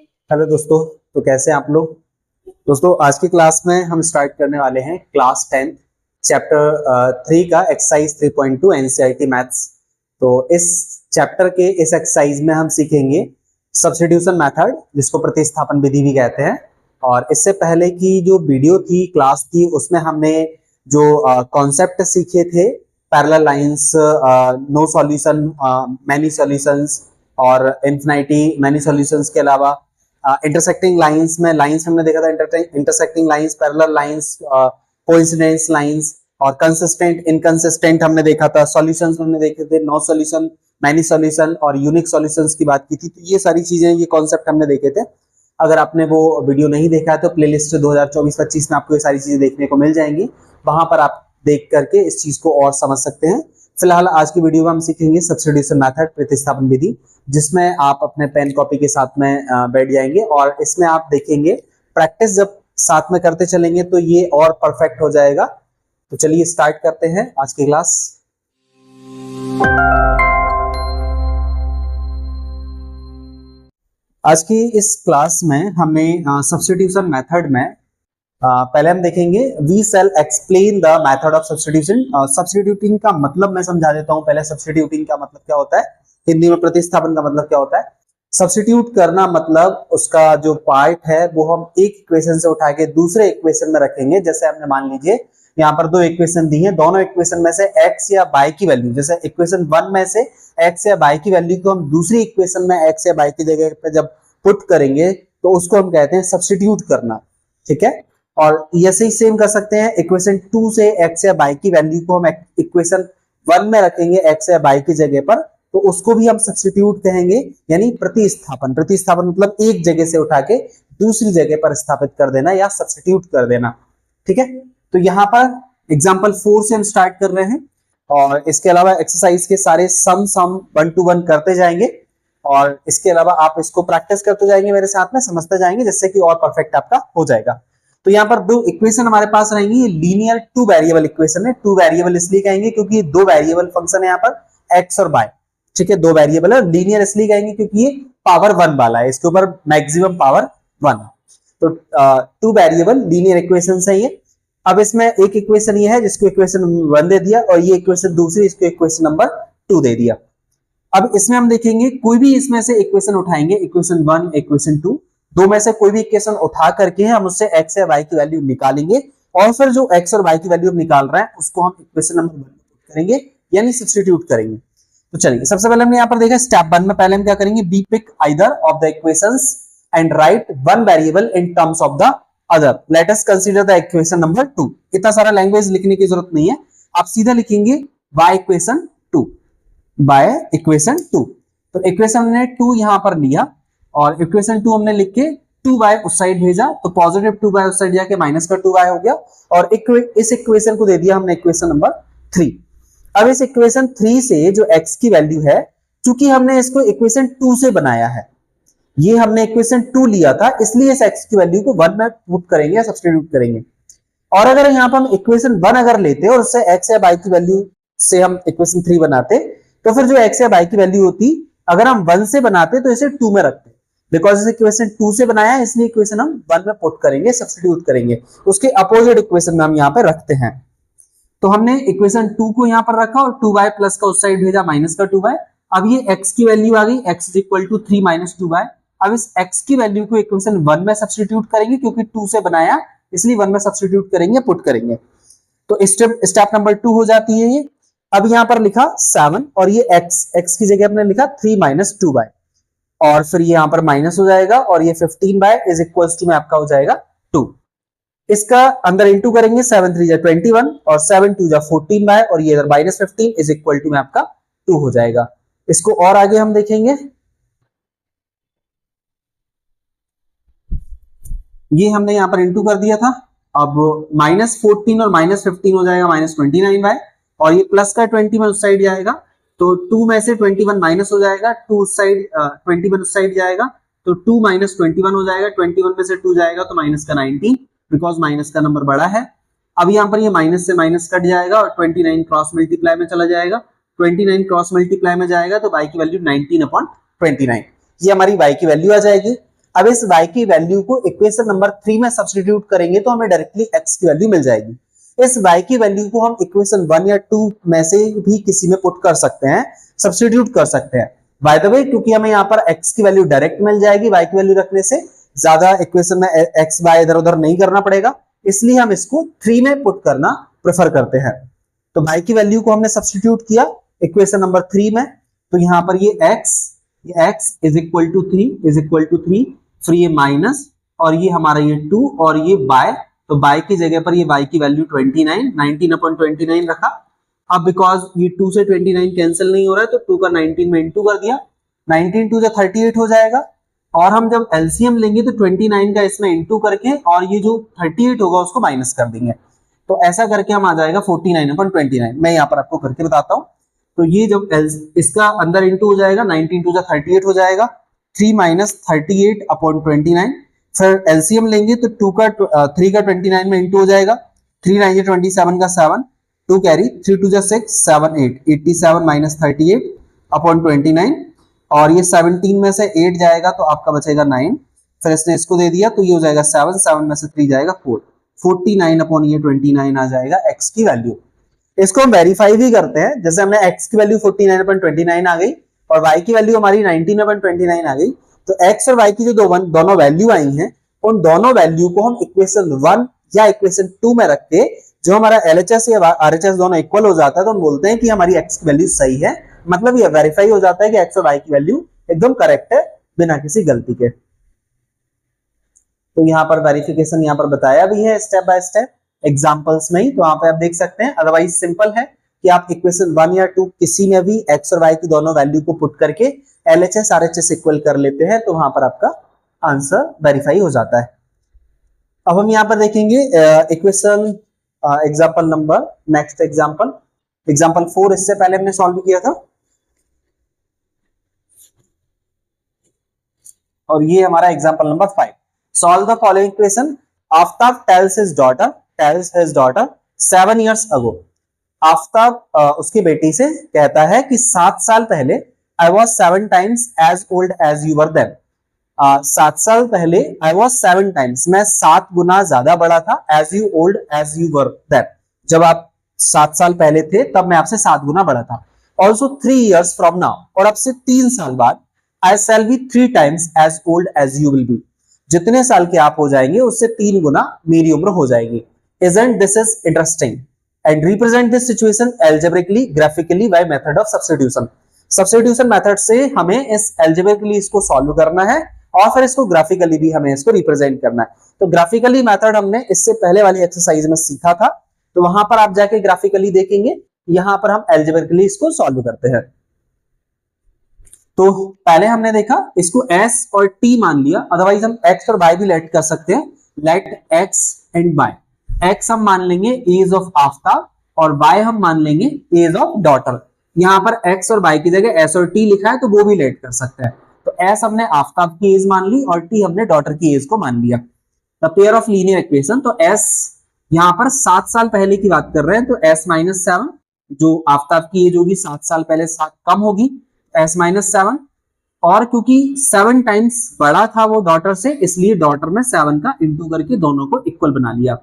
Hello दोस्तों। तो कैसे हैं आप लोग। दोस्तों आज की क्लास में हम स्टार्ट करने वाले हैं क्लास 10 चैप्टर 3 का एक्सरसाइज 3.2 एनसीईआरटी मैथ्स। तो इस चैप्टर के इस एक्सरसाइज में हम सीखेंगे सब्स्टिट्यूशन मेथड, जिसको प्रतिस्थापन विधि भी कहते हैं। और इससे पहले की जो वीडियो थी, क्लास थी, उसमें हमने जो कॉन्सेप्ट सीखे थे, parallel lines, no solution, many solutions और इन्फिनिटी मैनी सॉल्यूशंस के अलावा इंटरसेक्टिंग लाइंस में लाइंस हमने देखा था, intersecting lines, parallel lines, coincidence lines और कंसिस्टेंट इनकंसिस्टेंट हमने देखा था। सॉल्यूशंस हमने देखे थे, नो सॉल्यूशन, मैनी सॉल्यूशन और यूनिक सॉल्यूशंस की बात की थी। तो ये सारी चीजें, ये कॉन्सेप्ट हमने देखे थे। अगर आपने वो वीडियो नहीं देखा है तो प्लेलिस्ट 2024-25 में आपको ये सारी चीजें देखने को मिल जाएंगी, वहां पर आप देख करके इस चीज को और समझ सकते हैं। फिलहाल आज की वीडियो में हम सीखेंगे सब्स्टिट्यूशन मेथड, प्रतिस्थापन विधि, जिसमें आप अपने पेन कॉपी के साथ में बैठ जाएंगे और इसमें आप देखेंगे प्रैक्टिस जब साथ में करते चलेंगे तो ये और परफेक्ट हो जाएगा। तो चलिए स्टार्ट करते हैं आज की क्लास। आज की इस क्लास में हमें सब्स्टिट्यूशन मेथड में पहले हम देखेंगे we shall explain the method of substitution. Substituting का मतलब मैं समझा देता हूं पहले। सब्स्टिट्यूटिंग का मतलब क्या होता है, हिंदी में प्रतिस्थापन का मतलब क्या होता है। सब्स्टिट्यूट करना मतलब उसका जो पार्ट है वो हम एक इक्वेशन से उठा के दूसरे इक्वेशन में रखेंगे। जैसे हमने मान लीजिए यहाँ पर दो इक्वेशन दी हैं, दोनों इक्वेशन में से x या y की वैल्यू, जैसे इक्वेशन 1 में से x या y की वैल्यू को हम दूसरी इक्वेशन में x या y की जगह पे जब पुट करेंगे तो उसको हम कहते हैं सब्स्टिट्यूट करना। ठीक है। और ऐसे ही सेम कर सकते हैं, इक्वेशन 2 से x या y की वैल्यू को हम इक्वेशन 1 में रखेंगे x या y की जगह पर, तो उसको भी हम सब्स्टिट्यूट कहेंगे, यानी प्रतिस्थापन। प्रतिस्थापन मतलब एक जगह से उठा के दूसरी जगह पर स्थापित कर देना या सब्स्टिट्यूट कर देना। ठीक है। तो यहाँ पर एग्जांपल 4 से हम स्टार्ट कर रहे हैं और इसके अलावा एक्सरसाइज के सारे सम 1 to 1 करते जाएंगे और इसके अलावा आप इसको प्रैक्टिस करते जाएंगे मेरे साथ में, समझते जाएंगे, जिससे कि और परफेक्ट आपका हो जाएगा। तो यहाँ पर दो इक्वेशन हमारे पास रहेंगी, ये लीनियर 2 वेरिएबल इक्वेशन है। 2 वेरिएबल इसलिए कहेंगे क्योंकि 2 वेरिएबल फंक्शन है यहाँ पर, x और y। ठीक है, 2 वेरिएबल है। लीनियर इसलिए कहेंगे क्योंकि ये पावर 1 वाला है, इसके ऊपर मैक्सिमम पावर 1। तो 2 वेरिएबल लीनियर इक्वेशन है ये। अब इसमें एक इक्वेशन ये है जिसको इक्वेशन 1 दे दिया और ये इक्वेशन दूसरी, इसको इक्वेशन नंबर 2 दे दिया। अब इसमें हम देखेंगे कोई भी इसमें से इक्वेशन उठाएंगे, इक्वेशन 1, इक्वेशन 2, दो में से कोई भी इक्वेशन उठा करके हम उससे x या y की वैल्यू निकालेंगे और फिर जो x और y की वैल्यू हम निकाल रहे हैं उसको हम इक्वेशन नंबर 1 में पुट करेंगे, यानी सब्स्टिट्यूट करेंगे। तो चलिए सबसे पहले हमने यहाँ पर देखा स्टेप 1 में पहले हम क्या करेंगे, we pick either of the equations and write one variable in terms of the other. Let us consider the equation number 2। इतना सारा लैंग्वेज लिखने की जरूरत नहीं है, आप सीधा लिखेंगे y इक्वेशन 2, y इक्वेशन 2। तो इक्वेशन हमने 2 यहां पर लिया और इक्वेशन 2 हमने लिख के 2y उस साइड भेजा, तो पॉजिटिव 2y उस साइड जाके माइनस का 2y हो गया और इस इक्वेशन को दे दिया हमने इक्वेशन नंबर 3। अब इस इक्वेशन 3 से जो x की वैल्यू है, चूंकि हमने इसको इक्वेशन 2 से बनाया है, ये हमने इक्वेशन 2 लिया था, इसलिए इस x की वैल्यू को 1 में पुट करेंगे या सब्स्टिट्यूट करेंगे। और अगर यहाँ पर हम इक्वेशन 1 अगर लेते और उससे x या y की वैल्यू से हम इक्वेशन 3 बनाते, तो फिर जो x या y की वैल्यू होती, अगर हम 1 से बनाते तो इसे 2 में रखते। बिकॉज इस इक्वेशन 2 से बनाया है इसलिए इक्वेशन हम 1 में पुट करेंगे, सब्स्टिट्यूट करेंगे, उसके अपोजिट इक्वेशन में हम यहाँ पे रखते हैं। तो हमने इक्वेशन 2 को यहाँ पर रखा और 2y प्लस का उस साइड भेजा माइनस का 2y। अब ये x की वैल्यू आ गई, x is equal to 3 minus 2y। अब इस x की वैल्यू को इक्वेशन 1 में सब्स्टिट्यूट करेंगे, क्योंकि 2 से बनाया इसलिए 1 में सब्स्टिट्यूट करेंगे, पुट करेंगे। तो स्टेप नंबर 2 हो जाती है ये। अब यहाँ पर लिखा 7 और ये x की जगह हमने लिखा 3 माइनस 2y और फिर ये यहाँ पर माइनस हो जाएगा और ये 15y इज इक्वल टू में आपका हो जाएगा 2। इसका अंदर इंटू करेंगे, 7 3 जा 21 और 7 2 जा 14y और ये इधर माइनस 15 इज इक्वल टू में आपका 2 हो जाएगा। इसको और आगे हम देखेंगे, ये हमने यहाँ पर इंटू कर दिया था। अब माइनस 14 और माइनस 15 हो जाएगा माइनस 29y और ये प्लस का 21 उस साइड जाएगा, तो 2 में से 21 माइनस हो जाएगा, 2 उस साइड 21 उस साइड जाएगा, तो 2 माइनस 21 हो जाएगा, 21 में से 2 जाएगा तो माइनस का 19, बिकॉज माइनस का नंबर बड़ा है। अब यहाँ पर ये माइनस से माइनस कट जाएगा और 29 क्रॉस मल्टीप्लाई में चला जाएगा, 29 क्रॉस मल्टीप्लाई में जाएगा तो y की वैल्यू 19/29, ये हमारी y की वैल्यू आ जाएगी। अब इस y की वैल्यू को इक्वेशन नंबर 3 में सब्स्टिट्यूट करेंगे तो हमें डायरेक्टली x की वैल्यू मिल जाएगी। इस y की वैल्यू को हम इक्वेशन 1 या 2 में से भी किसी में पुट कर सकते हैं, सब्स्टिट्यूट कर सकते हैं। बाय द वे, क्योंकि हमें यहाँ पर x की वैल्यू डायरेक्ट मिल जाएगी, y की वैल्यू रखने से ज्यादा इक्वेशन में x y इधर उधर नहीं करना पड़ेगा, इसलिए हम इसको 3 में पुट करना प्रेफर करते हैं। तो y की वैल्यू को हमने सब्स्टिट्यूट किया इक्वेशन नंबर 3 में, तो यहाँ पर ये x इज इक्वल टू 3 फिर ये माइनस और ये हमारा ये 2 और ये y, तो y की जगह पर ये y की वैल्यू 19 रखा। अब बिकॉज ये 2 से 29 कैंसिल नहीं हो रहा है तो 2 का 19 में इंटू कर दिया, 19 2 38 हो जाएगा। और हम जब एलसीएम लेंगे तो 29 का इसमें इंटू करके और ये जो 38 होगा उसको माइनस कर देंगे, तो ऐसा करके हम आ जाएगा 49/29। मैं यहाँ पर आपको करके बताता हूँ। तो ये जब इसका अंदर इंटू हो जाएगा, 19 2 38 हो जाएगा, 3 माइनस 38/29। फिर एलसीएम लेंगे तो 3 का 29 में इंटू हो जाएगा, 3 9 27 का 7, 2 कैरी, 3 2 6 7 8, 87 माइनस 38/29 और ये 17 में से 8 जाएगा तो आपका बचेगा 9। फिर इसने इसको दे दिया तो ये हो जाएगा 7 में से 3 जाएगा 4, 49/29 आ जाएगा x की वैल्यू। इसको हम वेरीफाई भी करते हैं, जैसे हमने x की वैल्यू 49/29 आ गई और y की वैल्यू हमारी 19/29 आ गई, तो x और y की जो दोनों वैल्यू आई हैं उन दोनों वैल्यू को हम इक्वेशन 1 या इक्वेशन 2 में रख के जो हमारा LHS या RHS दोनों इक्वल हो जाता है तो हम बोलते हैं कि हमारी x की वैल्यू सही है, मतलब ये वेरीफाई हो जाता है कि x और y की वैल्यू एकदम करेक्ट है बिना किसी गलती के। तो यहाँ पर वेरिफिकेशन यहाँ पर बताया भी है स्टेप बाय स्टेप एग्जांपल्स में ही, तो वहां पे आप देख सकते हैं। अदरवाइज सिंपल है कि आप इक्वेशन 1 या 2 किसी में भी x और y की दोनों वैल्यू को पुट करके LHS RHS इक्वल कर लेते हैं, तो वहां पर आपका आंसर वेरीफाई हो जाता है। अब हम यहाँ पर देखेंगे equation example number, next example 4 इससे पहले हमने सॉल्व किया था और ये हमारा example number 5। Solve the following equation. Aftab tells his daughter 7 years ago। Aftab उसकी बेटी से कहता है कि 7 साल पहले I was 7 times as old as you were then। 7 साल पहले I was 7 times, मैं 7 गुना ज्यादा बड़ा था, as you old as you were then, जब आप 7 साल पहले थे तब मैं आपसे 7 गुना बड़ा था। Also 3 years from now, और अब से 3 साल बाद I shall be 3 times as old as you will be। जितने साल के आप हो जाएंगे उससे 3 गुना मेरी उम्र हो जाएगी। Isn't this is interesting? And represent this situation algebraically, graphically by method of substitution। Substitution method से हमें इस algebraically इसको सॉल्व करना है और फिर इसको ग्राफिकली भी हमें इसको रिप्रेजेंट करना है। तो ग्राफिकली मेथड हमने इससे पहले वाली एक्सरसाइज में सीखा था, तो वहां पर आप जाके ग्राफिकली देखेंगे, यहां पर हम algebraically इसको सॉल्व करते हैं। तो पहले हमने देखा इसको s और t मान लिया, अदरवाइज हम x और y भी लेट कर सकते हैं। Let x and y, x हम मान लेंगे एज ऑफ आफ्ताब और y हम मान लेंगे एज ऑफ डॉटर। यहाँ पर x और y की जगह s और t लिखा है तो वो भी लेट कर सकते हैं। तो s हमने आफ्ताब की एज मान ली और t हमने डॉटर की एज को मान लिया। The pair of linear equation, तो s यहाँ पर 7 साल पहले की बात कर रहे हैं तो s माइनस 7, जो आफ्ताब की एज होगी 7 साल पहले 7 कम होगी, s माइनस 7, और क्योंकि 7 टाइम्स बड़ा था वो डॉटर से, इसलिए डॉटर में 7 का इंटू करके दोनों को इक्वल बना लिया।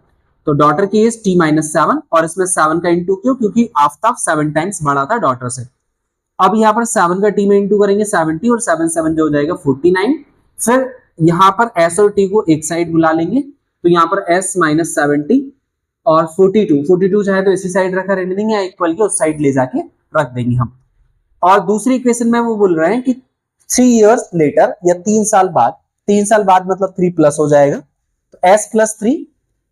तो डॉटर की एज t माइनस 7 और इसमें 7 का इंटू क्यों, क्योंकि आफ्ताब 7 टाइम्स बड़ा था डॉटर से। अब यहाँ पर 7 का t में इंटू करेंगे 70 और 7 7 जो हो जाएगा 49। फिर यहाँ पर s और t को एक साइड बुला लेंगे, तो यहाँ पर s माइनस 70 और 42 चाहे तो इसी साइड रखा रहने देंगे या इक्वल के उस साइड ले जाके रख देंगे हम। और दूसरी इक्वेशन में वो बोल रहे हैं कि 3 years later या 3 साल बाद, 3 साल बाद मतलब 3 प्लस हो जाएगा, तो s प्लस 3,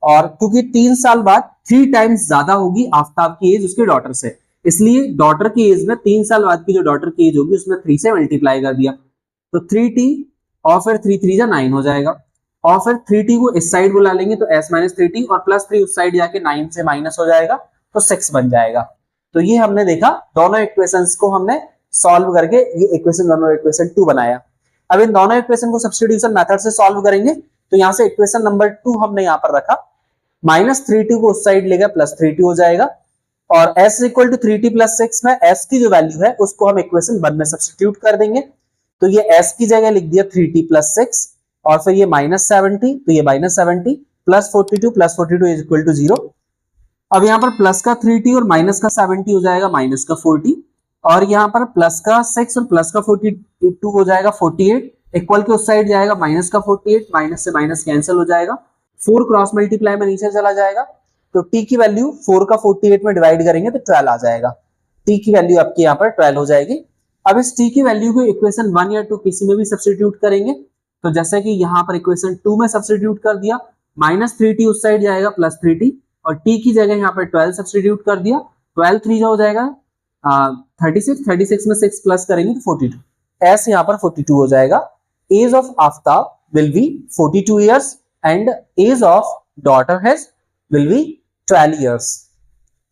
और क्योंकि 3 साल बाद 3 टाइम्स ज्यादा होगी आफ्ताब की एज उसके डॉटर से, इसलिए डॉटर की एज में 3 साल बाद की जो डॉटर की एज होगी उसमें 3 से मल्टीप्लाई कर दिया, तो 3t और फिर 3 3 जा 9 हो जाएगा, और फिर 3t को इस साइड बुला लेंगे तो s माइनस 3t और प्लस 3 उस साइड जाके 9 से माइनस हो जाएगा तो 6 बन जाएगा। तो ये हमने देखा, दोनों इक्वेशंस को हमने सॉल्व करके ये इक्वेशन 1 और इक्वेशन 2 बनाया। अब इन दोनों इक्वेशन को सब्स्टिट्यूशन मेथड से सॉल्व करेंगे, तो यहां से इक्वेशन नंबर 2 हमने यहां पर रखा, माइनस 3t को उस साइड लेगा प्लस 3t हो जाएगा, और s equal to 3t plus 6 में s की जो वैल्यू है उसको हम इक्वेशन 1 में सब्स्टिट्यूट कर देंगे, तो ये s की जगह लिख दिया 3t प्लस 6, और फिर ये -70, तो ये -70 +42 इज इक्वल टू 0। अब यहाँ पर प्लस का 3t और माइनस का 70 हो जाएगा माइनस का 40, और यहाँ पर प्लस का 6 और प्लस का 42 हो जाएगा 48, इक्वल के उस साइड जाएगा माइनस का 48, माइनस से माइनस कैंसिल हो जाएगा, 4 क्रॉस मल्टीप्लाई में नीचे चला जाएगा, तो t की वैल्यू 4 का 48 में डिवाइड करेंगे तो 12 आ जाएगा। t की वैल्यू आपकी यहाँ पर 12 हो जाएगी। अब इस t की वैल्यू को इक्वेशन 1 या 2 किसी में भी सब्स्टिट्यूट करेंगे, तो जैसे कि यहाँ पर इक्वेशन 2 में सब्स्टिट्यूट कर दिया, -3t उस साइड जाएगा +3t, और t की जगह यहाँ पर 12 सब्स्टिट्यूट कर दिया, 12 3 हो जाएगा 36 में 6 प्लस करेंगे तो 42, ऐसे यहाँ पर 42 हो जाएगा। Age of Aftab will be 42 years and age of daughter has will be 12 years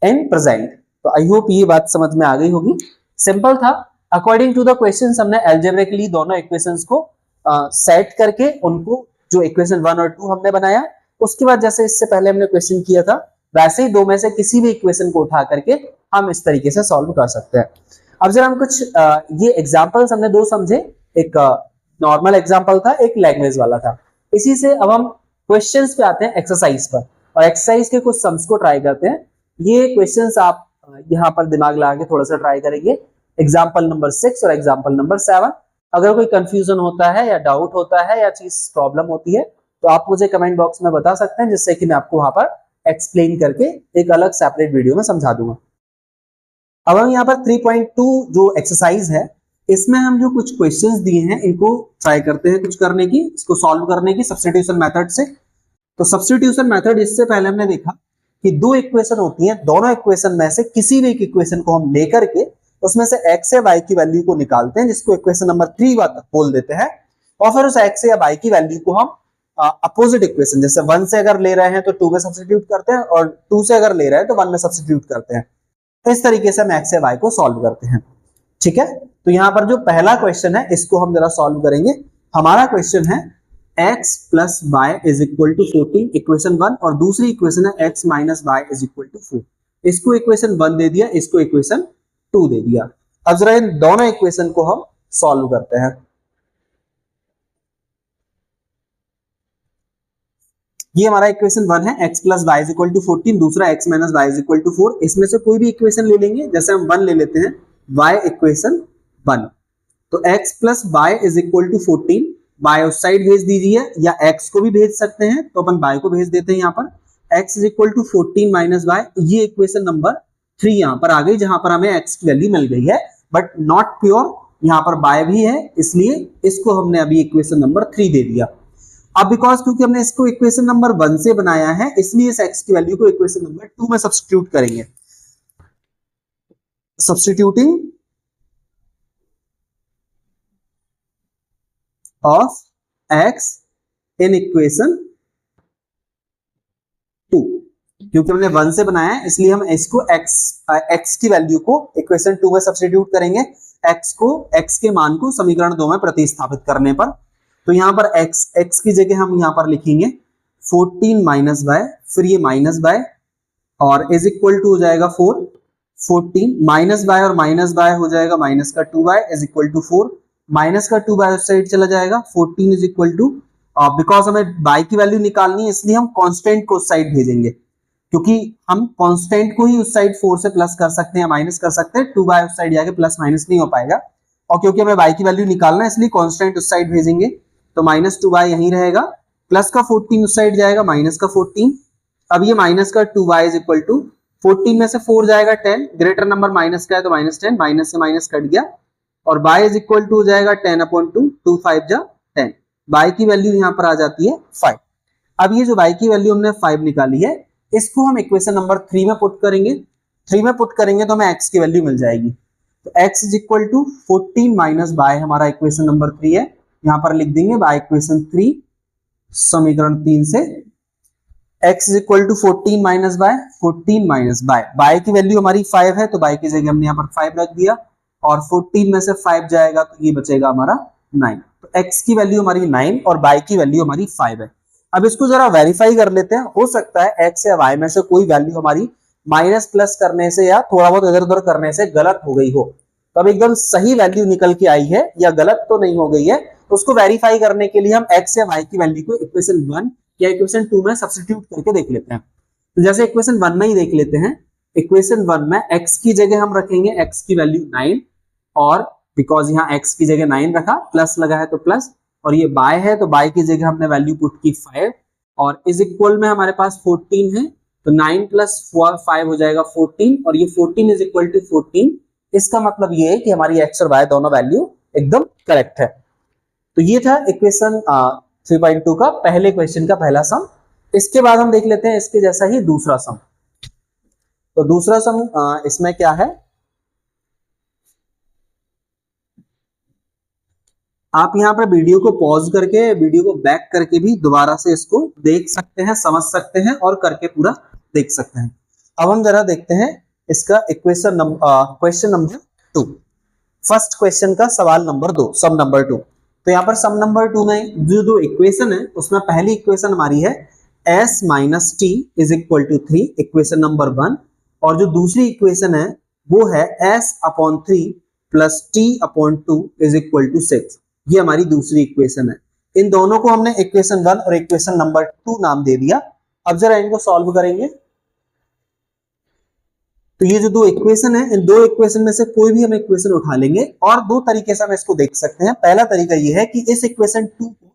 in present. तो आई होप ये बात समझ में आ गई होगी, सिंपल था। अकॉर्डिंग टू द क्वेश्चंस हमने अलजेब्रिकली दोनों इक्वेशंस को सेट करके उनको जो इक्वेशन 1 और 2 हमने बनाया, उसके बाद जैसे इससे पहले हमने क्वेश्चन किया था वैसे ही दो में से किसी भी इक्वेशन को उठा करके हम इस तरीके से सॉल्व कर सकते हैं। अब जरा हम कुछ ये एग्जांपल्स हमने दो समझे, एक नॉर्मल एग्जांपल था, एक लैंग्वेज वाला था। इसी से अब हम क्वेश्चंस पे आते हैं एक्सरसाइज पर, और एक्सरसाइज के कुछ सम्स को ट्राई करते हैं। ये क्वेश्चंस आप यहाँ पर दिमाग लगा के थोड़ा सा ट्राई करेंगे, एग्जाम्पल नंबर 6 और एग्जाम्पल नंबर 7। अगर कोई कंफ्यूजन होता है या डाउट होता है या चीज प्रॉब्लम होती है तो आप मुझे कमेंट बॉक्स में बता सकते हैं, जिससे कि मैं आपको वहां पर एक्सप्लेन करके एक अलग सेपरेट वीडियो में समझा दूंगा। अब हम यहाँ पर 3.2 जो एक्सरसाइज है, इसमें हम जो कुछ क्वेश्चंस दिए हैं इनको ट्राई करते हैं कुछ करने की, इसको सॉल्व करने की सब्स्टिट्यूशन मेथड से। तो सब्स्टिट्यूशन मेथड, इससे पहले हमने देखा कि दो इक्वेशन होती हैं, दोनों इक्वेशन में से किसी भी एक इक्वेशन को हम लेकर के उसमें से x या y की वैल्यू को निकालते हैं, जिसको इक्वेशन नंबर 3 बोल देते हैं, और फिर उस x या y की वैल्यू को हम अपोजिट इक्वेशन, जैसे 1 से अगर ले रहे हैं तो 2 में सब्स्टिट्यूट करते हैं, और 2 से अगर ले रहे हैं तो 1 में सब्स्टिट्यूट करते हैं। तो इस तरीके से हम x या y को सॉल्व करते हैं। ठीक है, तो यहाँ पर जो पहला क्वेश्चन है इसको हम जरा सॉल्व करेंगे। हमारा क्वेश्चन है x plus y is equal to 14, equation 1, और दूसरी इक्वेशन है x minus y is equal to 4। इसको इक्वेशन 1 दे दिया, इसको इक्वेशन 2 दे दिया। अब जरा इन दोनों इक्वेशन को हम सॉल्व करते हैं। ये हमारा इक्वेशन 1 है, x plus y is equal to 14, दूसरा x minus y is equal to 4। इसमें से कोई भी इक्वेशन ले लेंगे, जैसे हम 1 ले लेते हैं, y इक्वेशन 1, तो x plus y is equal to 14, y उस साइड भेज दीजिए, या x को भी भेज सकते हैं, तो अपन y को भेज देते हैं। यहाँ पर x is equal to 14 minus y, ये इक्वेशन नंबर 3 यहाँ पर आ गई, जहां पर हमें x की वैल्यू मिल गई है, बट नॉट प्योर, यहाँ पर y भी है, इसलिए इसको हमने अभी इक्वेशन नंबर 3 दे दिया। अब बिकॉज क्योंकि हमने इसको इक्वेशन नंबर 1 से बनाया है, इसलिए इस x की वैल्यू को इक्वेशन नंबर 2 में सब्स्टिट्यूट करेंगे। Substituting of x in equation 2, क्योंकि हमने 1 से बनाया है इसलिए हम इसको x की वैल्यू को इक्वेशन 2 में सब्स्टिट्यूट करेंगे, x के मान को समीकरण 2 में प्रतिस्थापित करने पर। तो यहाँ पर x की जगह हम यहाँ पर लिखेंगे 14 माइनस वाई, फिर ये माइनस वाई, और इज इक्वल टू हो जाएगा 4, 14 माइनस वाई और माइनस वाई हो जाएगा माइनस का 2y is equal to 4, minus का 2y उस साइड चला जाएगा, 14 इज इक्वल टू, बिकॉज हमें y की वैल्यू निकालनी है इसलिए हम कांस्टेंट को उस साइड भेजेंगे, क्योंकि हम कांस्टेंट को ही उस साइड 4 से प्लस कर सकते हैं, माइनस कर सकते हैं, 2y उस साइड जाके प्लस माइनस नहीं हो पाएगा, और क्योंकि हमें y की वैल्यू निकालना है इसलिए कांस्टेंट उस साइड भेजेंगे, तो माइनस 2y यहीं रहेगा, प्लस का 14 उस साइड जाएगा, माइनस का 14, अब ये माइनस का 2y इज इक्वल टू 14 में से 4 जाएगा 10, ग्रेटर नंबर माइनस का है तो माइनस 10, माइनस से माइनस कट गया, और y इज इक्वल टू हो जाएगा 10/2, 2 5 जा 10, y की वैल्यू यहाँ पर आ जाती है 5। अब ये जो y की वैल्यू हमने 5 निकाली है, इसको हम इक्वेशन नंबर 3 में पुट करेंगे, 3 में पुट करेंगे तो हमें x की वैल्यू मिल जाएगी, तो x is equal to 14 minus y हमारा इक्वेशन नंबर 3 है, यहाँ पर लिख देंगे y इक्वेशन 3 समीकरण 3 से, x is equal to 14 minus y, 14 minus y की वैल्यू हमारी 5 है तो y की जगह हमने यहाँ पर 5 रख दिया, और 14 में से 5 जाएगा तो ये बचेगा हमारा 9, तो x की वैल्यू हमारी 9 और y की वैल्यू हमारी 5 है। अब इसको जरा वेरीफाई कर लेते हैं, हो सकता है x या y में से कोई वैल्यू हमारी माइनस प्लस करने से या थोड़ा बहुत इधर उधर करने से गलत हो गई हो, तो अब एकदम सही वैल्यू निकल के आई है या गलत तो नहीं हो गई है, उसको वेरीफाई करने के लिए हम x या y की वैल्यू को इक्वेशन 1 या इक्वेशन 2 में सब्स्टिट्यूट करके देख लेते हैं। तो जैसे इक्वेशन 1 में ही देख लेते हैं। इक्वेशन 1 में x की जगह हम रखेंगे x की वैल्यू 9, और बिकॉज यहाँ x की जगह 9 रखा, प्लस लगा है तो प्लस, और ये y है तो y की जगह हमने वैल्यू पुट की 5, और इज इक्वल में हमारे पास 14 है, तो 9 प्लस 5 हो जाएगा 14, और ये 14 इज इक्वल टू 14। इसका मतलब ये है कि हमारी x और y दोनों वैल्यू एकदम करेक्ट है। तो ये था इक्वेशन 3.2 का पहले क्वेश्चन का पहला सम। इसके बाद हम देख लेते हैं इसके जैसा ही दूसरा सम। तो दूसरा सम इसमें क्या है, आप यहां पर वीडियो को पॉज करके, वीडियो को बैक करके भी दोबारा से इसको देख सकते हैं, समझ सकते हैं और करके पूरा देख सकते हैं। अब हम जरा देखते हैं इसका क्वेश्चन नंबर 2, फर्स्ट क्वेश्चन का सवाल नंबर 2, सम नंबर 2। तो यहाँ पर सम नंबर 2 में जो दो इक्वेशन है उसमें पहली इक्वेशन हमारी है s minus t is equal to 3, equation number 1, और जो दूसरी इक्वेशन है वो है s upon 3 plus t upon 2 is equal to 6। ये हमारी दूसरी इक्वेशन है। इन दोनों को हमने इक्वेशन 1 और इक्वेशन नंबर 2 नाम दे दिया। अब जरा इनको सॉल्व करेंगे। तो ये जो दो इक्वेशन है, इन दो इक्वेशन में से कोई भी हम इक्वेशन उठा लेंगे, और दो तरीके से हम इसको देख सकते हैं। पहला तरीका ये है कि इस इक्वेशन 2 को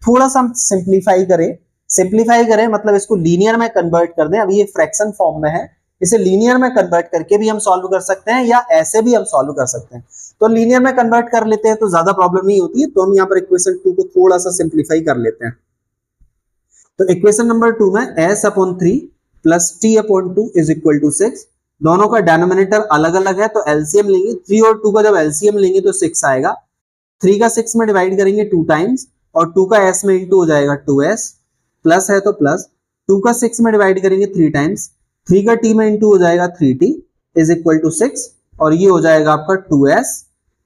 थोड़ा सा हम सिंप्लीफाई करें, मतलब इसको लीनियर में कन्वर्ट कर दें। अभी ये फ्रैक्शन फॉर्म में है, इसे लीनियर में कन्वर्ट करके भी हम सॉल्व कर सकते हैं, या ऐसे भी हम सॉल्व कर सकते हैं। तो लीनियर में कन्वर्ट कर लेते हैं तो ज्यादा प्रॉब्लम नहीं होती है। तो हम यहाँ पर इक्वेशन 2 को थोड़ा सा सिंप्लीफाई कर लेते हैं। तो इक्वेशन नंबर 2 में s upon 3 plus t upon 2 is equal to 6। दोनों का डिनोमिनेटर अलग अलग है तो एलसीएम लेंगे। 3 और 2 का जब एलसीएम लेंगे तो 6 आएगा। 3 का 6 में डिवाइड करेंगे 2 टाइम्स, और 2 का s में इंटू हो जाएगा 2s, प्लस है तो प्लस। 2 का 6 में डिवाइड करेंगे 3 टाइम्स, 3 का t में इंटू हो जाएगा 3t इज इक्वल टू 6, और ये हो जाएगा आपका 2s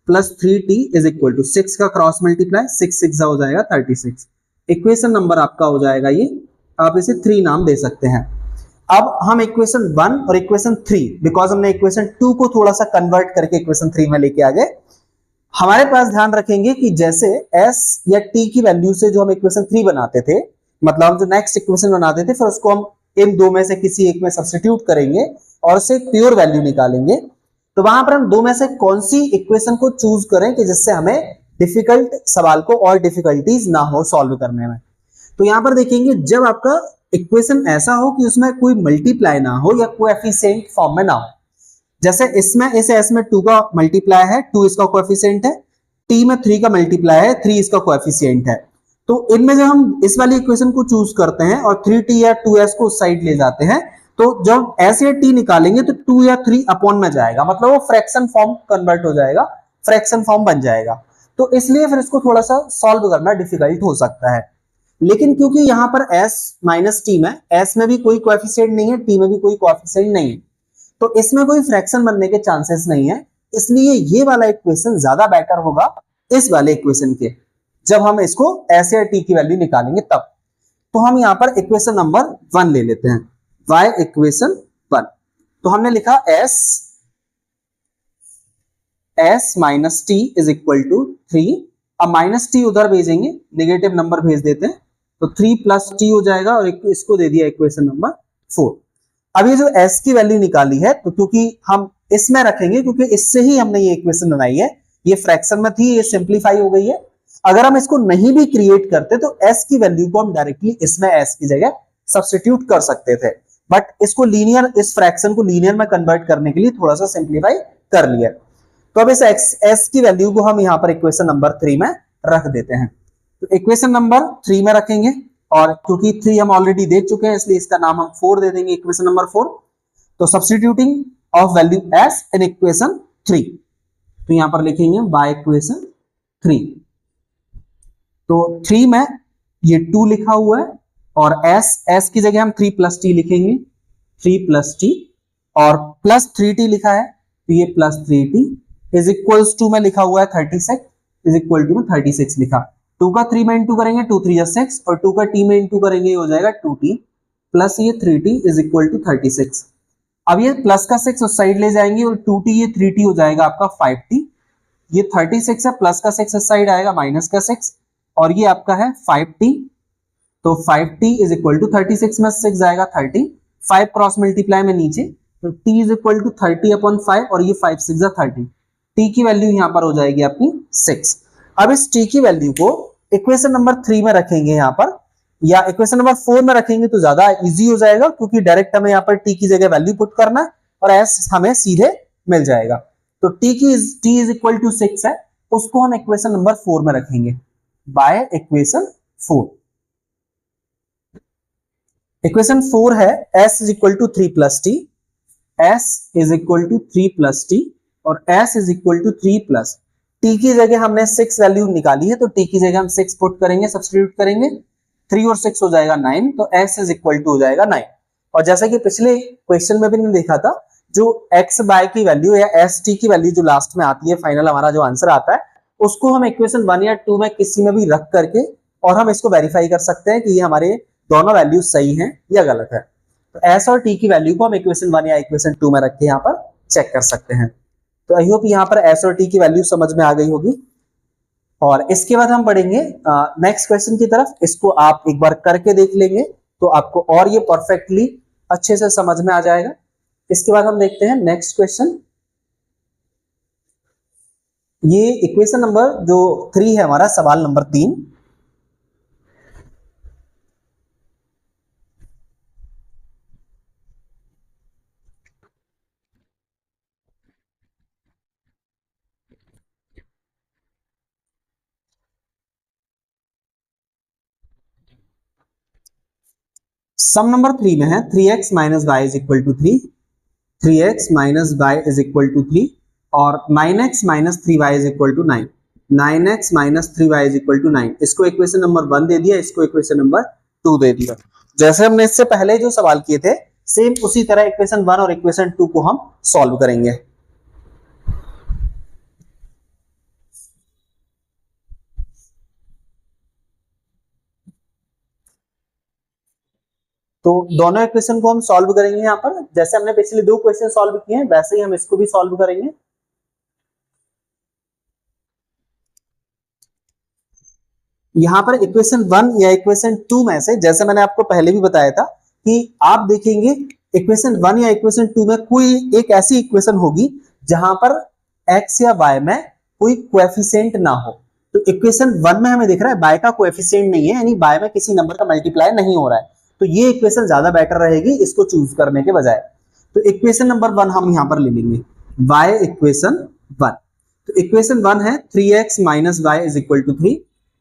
plus 3t is equal to 6 का क्रॉस मल्टीप्लाई, 6 6 हो जाएगा 36। इक्वेशन नंबर आपका हो जाएगा ये, आप इसे 3 नाम दे सकते हैं। अब हम इक्वेशन 1 और इक्वेशन 3, बिकॉज हमने इक्वेशन 2 को थोड़ा सा कन्वर्ट करके इक्वेशन 3 में लेके आ गए। हमारे पास ध्यान रखेंगे कि जैसे s या t की वैल्यू से जो हम इक्वेशन 3 बनाते थे, मतलब हम जो नेक्स्ट इक्वेशन बनाते थे, फिर उसको हम इन दो में से किसी एक में सब्स्टिट्यूट करेंगे और उससे प्योर वैल्यू निकालेंगे। तो वहां पर हम दो में से कौन सी इक्वेशन को चूज करें कि जिससे हमें डिफिकल्ट सवाल को और डिफिकल्टीज ना हो सॉल्व करने में। तो यहां पर देखेंगे जब आपका इक्वेशन ऐसा हो कि उसमें कोई मल्टीप्लाई ना हो या कोएफिशिएंट फॉर्म में ना हो। जैसे इसमें इस s में 2 का मल्टीप्लाई है, 2 इसका कोएफिशिएंट है, t में 3 का मल्टीप्लाई है, 3 इसका कोएफिशिएंट है। तो इनमें जब हम इस वाली इक्वेशन को चूज करते हैं और 3t या 2s को उस साइड ले जाते हैं, तो जब s या t निकालेंगे तो 2 या 3 अपॉन में जाएगा, मतलब वो फ्रैक्शन फॉर्म कन्वर्ट हो जाएगा, फ्रैक्शन फॉर्म बन जाएगा। तो इसलिए फिर इसको थोड़ा सा सॉल्व करना डिफिकल्ट हो सकता है। लेकिन क्योंकि यहां पर s माइनस टी में, s में भी कोई कोएफिशिएंट नहीं है, t में भी कोई कोएफिशिएंट नहीं है, तो इसमें कोई फ्रैक्शन बनने के चांसेस नहीं है। इसलिए ये वाला इक्वेशन ज्यादा बेटर होगा इस वाले इक्वेशन के, जब हम इसको s या t की वैल्यू निकालेंगे तब। तो हम यहां पर इक्वेशन नंबर 1 ले लेते हैं, y इक्वेशन 1। तो हमने लिखा s minus t is equal to 3। अब माइनस टी उधर भेजेंगे, नेगेटिव नंबर भेज देते हैं, तो 3 प्लस टी हो जाएगा, और इसको दे दिया इक्वेशन नंबर 4। अब ये जो s की वैल्यू निकाली है, तो क्योंकि हम इसमें रखेंगे, क्योंकि इससे ही हमने ये इक्वेशन बनाई है, ये फ्रैक्शन में थी, ये सिंप्लीफाई हो गई है। अगर हम इसको नहीं भी क्रिएट करते तो s की वैल्यू को हम डायरेक्टली इसमें s की जगह सब्स्टिट्यूट कर सकते थे, बट इसको लीनियर, इस फ्रैक्शन को लीनियर में कन्वर्ट करने के लिए थोड़ा सा सिंप्लीफाई कर लिया। तो अब इस s की वैल्यू को हम यहां पर इक्वेशन नंबर 3 में रख देते हैं। तो इक्वेशन नंबर 3 में रखेंगे, और क्योंकि 3 हम ऑलरेडी देख चुके हैं इसलिए इसका नाम हम 4 दे देंगे, इक्वेशन नंबर 4। तो substituting of value s in equation 3, तो यहां पर लिखेंगे y इक्वेशन 3। तो 3 में ये 2 लिखा हुआ है, और s की जगह हम 3 प्लस टी लिखेंगे, 3 प्लस टी, और प्लस 3t लिखा है तो ये plus 3t is equals to में लिखा हुआ है 36, इज इक्वल टू में 36 लिखा। 2 का 3 में इंटू करेंगे 2 3 6, और 2 का t में इंटू करेंगे हो जाएगा 2t प्लस ये 3t इज इक्वल टू 36। अब ये प्लस का 6 उस साइड ले जाएंगे, और 2t ये 3t हो जाएगा आपका 5t, ये 36 है, प्लस का 6 इस साइड आएगा, माइनस का 6, और ये आपका है 5t। तो 5t इज इक्वल टू 36 में 6 जाएगा 30, 5 क्रॉस मल्टीप्लाई में नीचे, तो t इज इक्वल टू 30/5, और ये 5 6 30, t की वैल्यू यहां पर हो जाएगी आपकी 6। अब इस t की वैल्यू को इक्वेशन नंबर 3 में रखेंगे यहां पर, या इक्वेशन नंबर 4 में रखेंगे तो ज्यादा इजी हो जाएगा, क्योंकि डायरेक्ट हमें यहां पर t की जगह वैल्यू पुट करना है और s हमें सीधे मिल जाएगा। तो t इज इक्वल टू 6 है, उसको हम इक्वेशन नंबर 4 में रखेंगे बाय इक्वेशन 4। इक्वेशन 4 है s is equal to 3 plus t, s is equal to 3 plus t, और s is equal to 3 plus t की जगह हमने 6 वैल्यू निकाली है, तो t की जगह हम 6 पुट करेंगे, सब्स्टिट्यूट करेंगे, 3 और 6 हो जाएगा 9, तो s इज इक्वल टू हो जाएगा 9। और जैसा कि पिछले क्वेश्चन में भी हमने देखा था, जो x बाय की वैल्यू या एस टी की वैल्यू जो लास्ट में आती है, फाइनल हमारा जो आंसर आता है, उसको हम इक्वेशन 1 या 2 में किसी में भी रख करके और हम इसको वेरीफाई कर सकते हैं कि ये हमारे दोनों वैल्यू सही हैं या गलत है। तो s और t की वैल्यू को हम इक्वेशन 1 या इक्वेशन 2 में रख के यहाँ पर चेक कर सकते हैं। तो आई होप यहाँ पर s और t की वैल्यू समझ में आ गई होगी। और इसके बाद हम बढ़ेंगे नेक्स्ट क्वेश्चन की तरफ। इसको आप एक बार करके देख लेंगे तो आपको और ये परफेक्टली अच्छे से समझ में आ जाएगा। इसके बाद हम देखते हैं नेक्स्ट क्वेश्चन। ये इक्वेशन नंबर जो 3 है हमारा, सवाल नंबर 3। सम नंबर 3 में है 3x minus y is equal to 3, 3x minus y is equal to 3, और 9x minus 3y is equal to 9, 9x minus 3y is equal to 9। इसको इक्वेशन नंबर 1 दे दिया, इसको इक्वेशन नंबर 2 दे दिया। जैसे हमने इससे पहले जो सवाल किए थे, सेम उसी तरह इक्वेशन 1 और इक्वेशन 2 को हम सॉल्व करेंगे। तो दोनों इक्वेशन को हम सॉल्व करेंगे यहाँ पर, जैसे हमने पिछले 2 क्वेश्चन सॉल्व किए हैं वैसे ही हम इसको भी सॉल्व करेंगे। यहाँ पर इक्वेशन 1 या इक्वेशन 2 में से, जैसे मैंने आपको पहले भी बताया था कि आप देखेंगे इक्वेशन 1 या इक्वेशन 2 में कोई एक ऐसी इक्वेशन होगी जहां पर x या y में कोई कोएफिशिएंट ना हो। तो इक्वेशन 1 में हमें दिख रहा है y का कोएफिशिएंट नहीं है, यानी y में किसी नंबर का मल्टीप्लाई नहीं हो रहा है, तो ये इक्वेशन ज्यादा बेटर रहेगी इसको चूज करने के बजाय। तो इक्वेशन नंबर 1 हम यहां पर ले लेंगे, y इक्वेशन 1। तो इक्वेशन 1 है 3x minus y is equal to 3।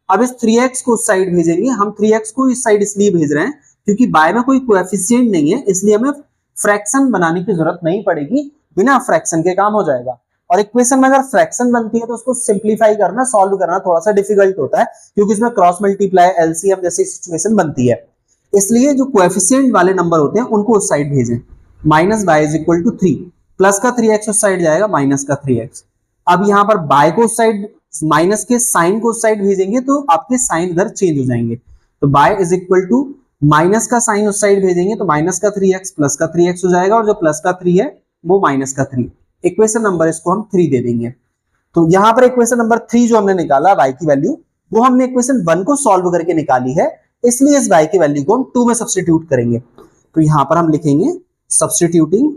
अब इस 3x को उस साइड भेजेंगे, हम 3x को इस साइड इसलिए भेज रहे हैं क्योंकि y में कोई कोएफिशिएंट नहीं है, इसलिए हमें फ्रैक्शन बनाने की जरूरत नहीं पड़ेगी, बिना फ्रैक्शन के काम हो जाएगा। और इक्वेशन में अगर फ्रैक्शन बनती है तो उसको सिंप्लीफाई करना, सॉल्व करना थोड़ा सा डिफिकल्ट होता है, क्योंकि इसमें क्रॉस मल्टीप्लाई, एलसीएम जैसी सिचुएशन बनती है। इसलिए जो कोएफिशिएंट वाले नंबर होते हैं उनको उस साइड भेजें। Minus y is equal to 3, plus का 3x उस साइड जाएगा, माइनस का 3x। अब यहाँ पर बाय को उस साइड, माइनस के साइन को उस साइड भेजेंगे तो आपके साइन इधर चेंज हो जाएंगे। तो y is equal to minus का साइन उस साइड भेजेंगे तो माइनस का 3x प्लस का 3x हो जाएगा, और जो प्लस का 3 है वो माइनस का 3। इक्वेशन नंबर इसको हम 3 दे देंगे। तो यहां पर इक्वेशन नंबर 3 जो हमने निकाला y की वैल्यू, वो हमने इक्वेशन 1 को सॉल्व करके निकाली है, इसलिए इस y की वैल्यू को हम 2 में सब्स्टिट्यूट करेंगे। तो यहां पर हम लिखेंगे substituting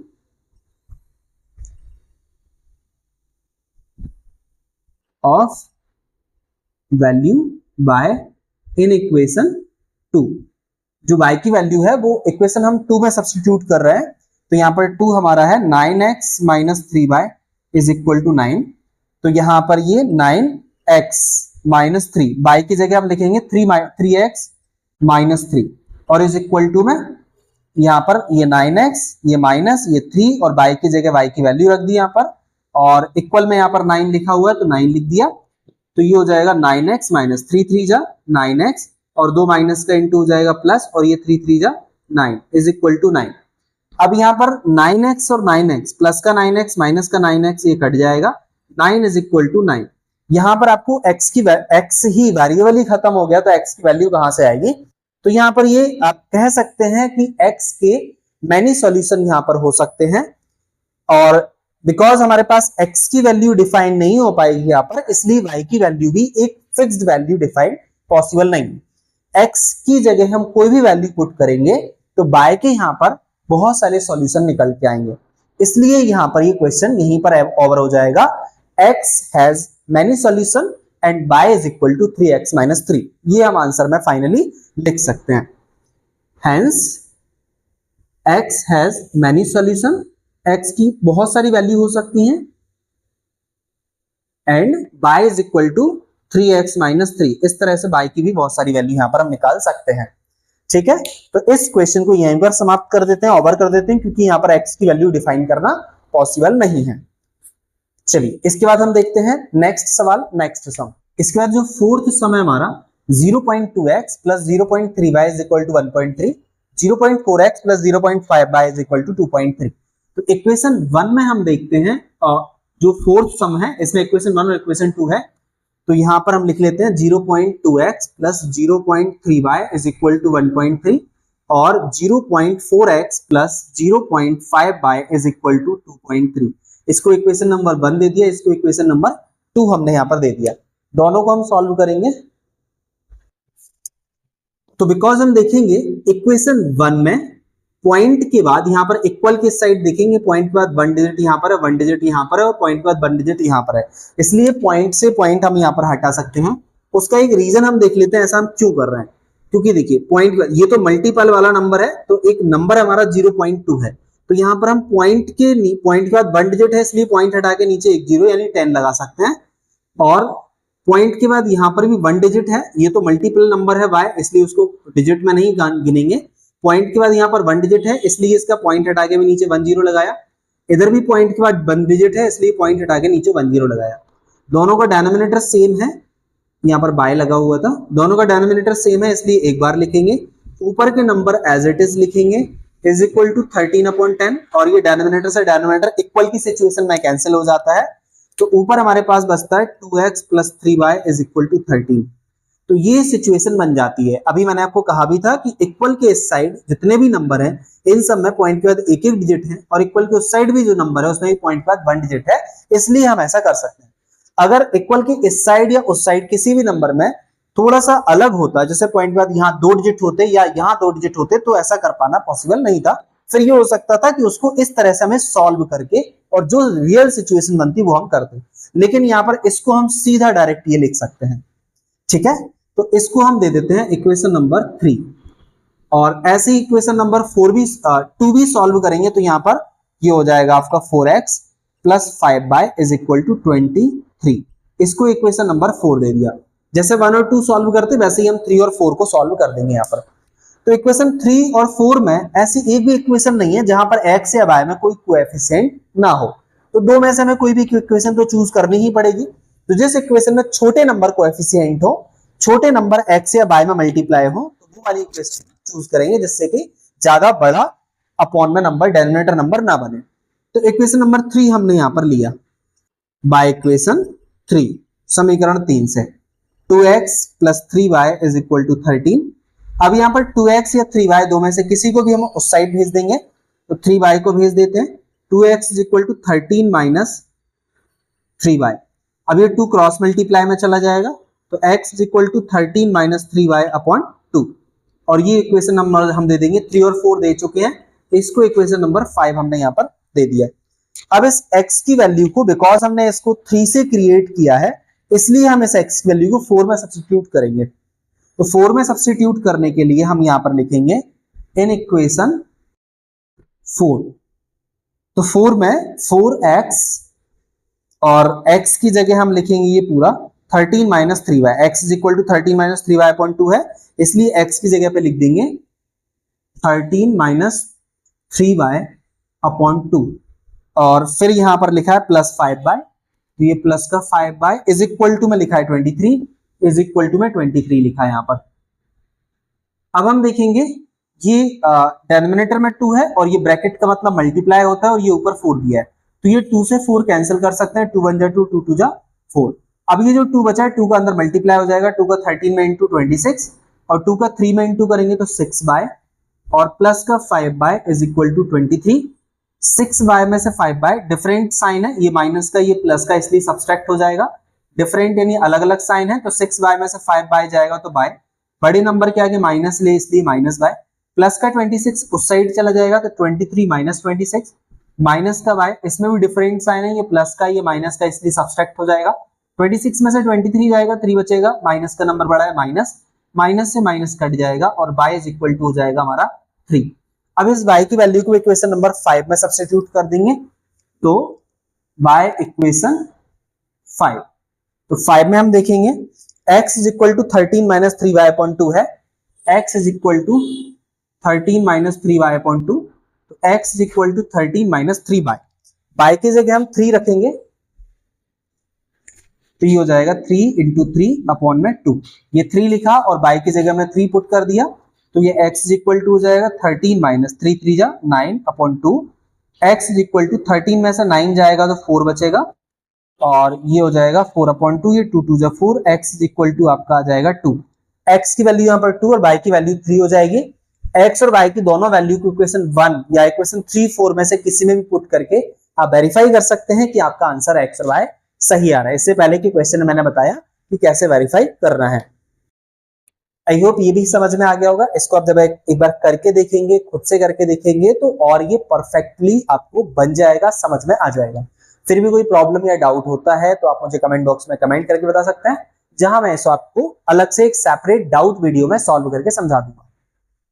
of value by in equation 2। जो y की वैल्यू है वो इक्वेशन हम 2 में सब्स्टिट्यूट कर रहे हैं। तो यहां पर 2 हमारा है 9x minus 3y is equal to 9। तो यहां पर ये 9x माइनस 3, y की जगह हम लिखेंगे 3x माइनस 3, और इज इक्वल टू में यहां पर ये 9x, ये माइनस, ये 3, और y की जगह y की वैल्यू रख दी यहां पर, और इक्वल में यहां पर 9 लिखा हुआ है तो 9 लिख दिया। तो ये हो जाएगा 9x माइनस 3 3 जा 9x, और 2 माइनस का इंटू हो जाएगा प्लस, और ये 3 3 जा 9 इज इक्वल टू 9। अब यहाँ पर 9x और 9x, प्लस का 9x माइनस का 9x ये कट जाएगा, 9 इज इक्वल टू 9। यहाँ पर आपको x ही वेरिएबल ही खत्म हो गया, तो x की वैल्यू कहां से आएगी? तो यहाँ पर ये आप कह सकते हैं कि x के मैनी सॉल्यूशन यहाँ पर हो सकते हैं, और बिकॉज हमारे पास x की वैल्यू डिफाइन नहीं हो पाएगी यहाँ पर, इसलिए y की वैल्यू भी एक फिक्स्ड वैल्यू डिफाइन पॉसिबल नहीं। x की जगह हम कोई भी वैल्यू पुट करेंगे तो y के यहाँ पर बहुत सारे सॉल्यूशन निकल के आएंगे, इसलिए यहाँ पर ये क्वेश्चन यहीं पर ओवर हो जाएगा। x has many solution and y is equal to 3x minus 3, ये हम आंसर में फाइनली लिख सकते हैं। Hence x has many solution, x की बहुत सारी वैल्यू हो सकती हैं, and y is equal to 3x minus 3, इस तरह से y की भी बहुत सारी वैल्यू यहां पर हम निकाल सकते हैं। ठीक है, तो इस क्वेश्चन को यहीं पर समाप्त कर देते हैं, ओवर कर देते हैं, क्योंकि यहां पर x की वैल्यू डिफाइन करना पॉसिबल नहीं है। चलिए इसके बाद हम देखते हैं नेक्स्ट सवाल, नेक्स्ट सम। इसके बाद जो फोर्थ सम है हमारा 0.2x plus 0.3y is equal to 1.3, 0.4x plus 0.5y is equal to 2.3। तो इक्वेशन 1 में हम देखते हैं जो फोर्थ सम है इसमें इक्वेशन 1 और इक्वेशन 2 है, तो यहां पर हम लिख लेते हैं 0.2x plus 0.3y is equal to 1.3 और 0.4x plus 0.5y is equal to 2.3। इसको इक्वेशन नंबर 1 दे दिया, इसको इक्वेशन नंबर 2 हमने यहां पर दे दिया। दोनों को हम सॉल्व करेंगे। तो बिकॉज हम देखेंगे इक्वेशन 1 में पॉइंट के बाद यहां पर इक्वल के साइड देखेंगे, पॉइंट के बाद 1 डिजिट यहां पर है, 1 डिजिट यहां पर है और पॉइंट के बाद 1 डिजिट यहां पर है, इसलिए पॉइंट से पॉइंट हम यहां पर हटा सकते हैं। उसका एक रीजन हम देख लेते हैं ऐसा हम क्यों कर रहे हैं, क्योंकि देखिए पॉइंट ये तो मल्टीपल वाला नंबर है, तो एक नंबर हमारा 0.2 है, तो यहां पर हम पॉइंट के बाद 1 डिजिट है इसलिए पॉइंट हटा के नीचे एक 0 यानी 10 लगा सकते हैं, और पॉइंट के बाद यहां पर भी 1 डिजिट है, ये तो मल्टीपल नंबर है y इसलिए उसको डिजिट में नहीं गिनेंगे। पॉइंट के बाद यहां पर 1 डिजिट है इसलिए इसका पॉइंट हटा के भी नीचे 1 0 लगाया, इधर भी पॉइंट के बाद 1 डिजिट है इसलिए पॉइंट हटा के नीचे 1 0 लगाया। दोनों का डिनोमिनेटर सेम है, यहां पर बाय लगा हुआ था, दोनों का डिनोमिनेटर सेम है इसलिए एक बार लिखेंगे, ऊपर के नंबर एज इट इज लिखेंगे इज इक्वल टू 13/10 और ये डिनोमिनेटर से डिनोमिनेटर इक्वल की सिचुएशन में कैंसिल हो जाता है, तो ऊपर हमारे पास बचता है 2x plus 3y is equal to 13। तो ये सिचुएशन बन जाती है। अभी मैंने आपको कहा भी था कि इक्वल के इस साइड जितने भी नंबर हैं इन सब में पॉइंट के बाद एक एक डिजिट है और इक्वल के उस साइड भी जो नंबर है उसमें भी पॉइंट के बाद 1 डिजिट है, इसलिए हम ऐसा कर सकते हैं। अगर इक्वल के इस साइड या उस साइड किसी भी नंबर में थोड़ा सा अलग होता, जैसे पॉइंट के बाद यहाँ 2 डिजिट होते या यहाँ 2 डिजिट होते, तो ऐसा कर पाना पॉसिबल नहीं था। फिर ये हो सकता था कि उसको इस तरह से हमें सॉल्व करके और जो रियल सिचुएशन बनती वो हम करते, लेकिन यहाँ पर इसको हम सीधा डायरेक्ट ये लिख सकते हैं। ठीक है, तो इसको हम दे देते हैं इक्वेशन नंबर 3, और ऐसे ही इक्वेशन नंबर 2 भी सॉल्व करेंगे तो यहाँ पर ये हो जाएगा आपका 4x plus 5y is equal to 23। इसको इक्वेशन नंबर 4 दे दिया। जैसे 1 और 2 सॉल्व करते वैसे ही हम 3 और 4 को सॉल्व कर देंगे यहाँ पर। तो इक्वेशन 3 और 4 में ऐसी एक भी इक्वेशन नहीं है जहां पर x या y में कोई कोएफिशिएंट ना हो, तो दो में से हमें कोई भी इक्वेशन तो चूज करनी ही पड़ेगी। तो जिस इक्वेशन में छोटे नंबर कोएफिशिएंट हो, छोटे नंबर x या y में मल्टीप्लाई हो, तो वो वाली इक्वेशन चूज करेंगे जिससे कि ज्यादा बड़ा अपॉन में नंबर डिनोमिनेटर नंबर ना बने। तो इक्वेशन नंबर 3 हमने यहां पर लिया बाय इक्वेशन 3 समीकरण 3 से 2x plus 3y is equal to 13। अब यहां पर 2x या 3y दो में से किसी को भी हम उस साइड भेज देंगे, तो 3y को भेज देते हैं, 2x is equal to 13 minus 3y। अब ये 2 क्रॉस मल्टीप्लाई में चला जाएगा, तो x is equal to 13 minus 3y upon 2, और ये इक्वेशन नंबर हम दे देंगे। 3 और 4 दे चुके हैं, तो इसको इक्वेशन नंबर 5 हमने यहाँ पर दे दिया। अब इस x की वैल्यू को, बिकॉज हमने इसको 3 से क्रिएट किया है, इसलिए हम इस x की वैल्यू को 4 में सब्स्टिट्यूट करेंगे। तो 4 में सब्स्टिट्यूट करने के लिए हम यहां पर लिखेंगे इन इक्वेशन 4। तो 4 में 4x और x की जगह हम लिखेंगे ये पूरा 13 minus 3y, x is equal to 13 minus 3y upon 2 है, इसलिए x की जगह पे लिख देंगे 13 माइनस 3y अपॉन 2, और फिर यहां पर लिखा है प्लस 5y, तो ये प्लस का 5y इज इक्वल टू में लिखा है 23, इज इक्वल टू में 23 लिखा है यहां पर। अब हम देखेंगे ये डिनोमिनेटर में 2 है और ये ब्रैकेट का मतलब मल्टीप्लाई होता है और ये ऊपर 4 दिया है, तो ये 2 से 4 कैंसिल कर सकते हैं, 2 1 जा 2, 2 2 जा 4। अब ये जो 2 बचा है 2 का अंदर मल्टीप्लाई हो जाएगा, 2 का 13 में इंटू 26 और 2 का 3 में इंटू करेंगे तो 6 बाय और प्लस का 5 bye is equal to 23। 6y में से 5y, डिफरेंट साइन है, ये माइनस का ये प्लस का, इसलिए सब्सट्रैक्ट हो जाएगा। डिफरेंट यानी अलग अलग साइन है, तो 6y में से 5y जाएगा तो बाय, बड़े नंबर के आगे माइनस ले इसलिए माइनस बाय, प्लस का 26 उस साइड चला जाएगा तो 23 माइनस 26, माइनस का y, इसमें भी डिफरेंट साइन है, ये प्लस का ये माइनस का, इसलिए सब्सट्रैक्ट हो जाएगा। 26 में से 23 जाएगा, 3 बचेगा, माइनस का नंबर बड़ा है माइनस, माइनस से माइनस कट जाएगा और y इज इक्वल टू हो जाएगा हमारा 3। अब इस y की वैल्यू को इक्वेशन नंबर 5 में सब्स्टिट्यूट कर देंगे तो y इक्वेशन 5, तो 5 में हम देखेंगे x is equal to 13 minus 3y upon 2 है, x is equal to 13 minus 3y upon 2, तो x is equal to 13 minus 3y, y की जगह हम 3 रखेंगे तो ये हो जाएगा 3 इंटू 3 अपॉन में 2, ये 3 लिखा और y की जगह में 3 पुट कर दिया तो ये x इज इक्वल टू हो जाएगा 13 माइनस 3 3 जा 9 upon 2, x is equal to 13 में से 9 जाएगा तो 4 बचेगा और ये हो जाएगा 4 अपॉन 2, ये 2 2 जा 4, x इज इक्वल टू आपका आ जाएगा 2, x की वैल्यू यहाँ पर 2 और y की वैल्यू 3 हो जाएगी। x और y की दोनों वैल्यू को इक्वेशन 1 या इक्वेशन 3 4 में से किसी में भी पुट करके आप वेरीफाई कर सकते हैं कि आपका आंसर x और y सही आ रहा है। इससे पहले के क्वेश्चन में मैंने बताया कि कैसे वेरीफाई करना है। आई होप ये भी समझ में आ गया होगा। इसको आप जब एक बार करके देखेंगे, खुद से करके देखेंगे तो और ये परफेक्टली आपको बन जाएगा, समझ में आ जाएगा। फिर भी कोई प्रॉब्लम या डाउट होता है तो आप मुझे कमेंट बॉक्स में कमेंट करके बता सकते हैं, जहां मैं इसको आपको अलग से एक सेपरेट डाउट वीडियो में सॉल्व करके समझा दूंगा।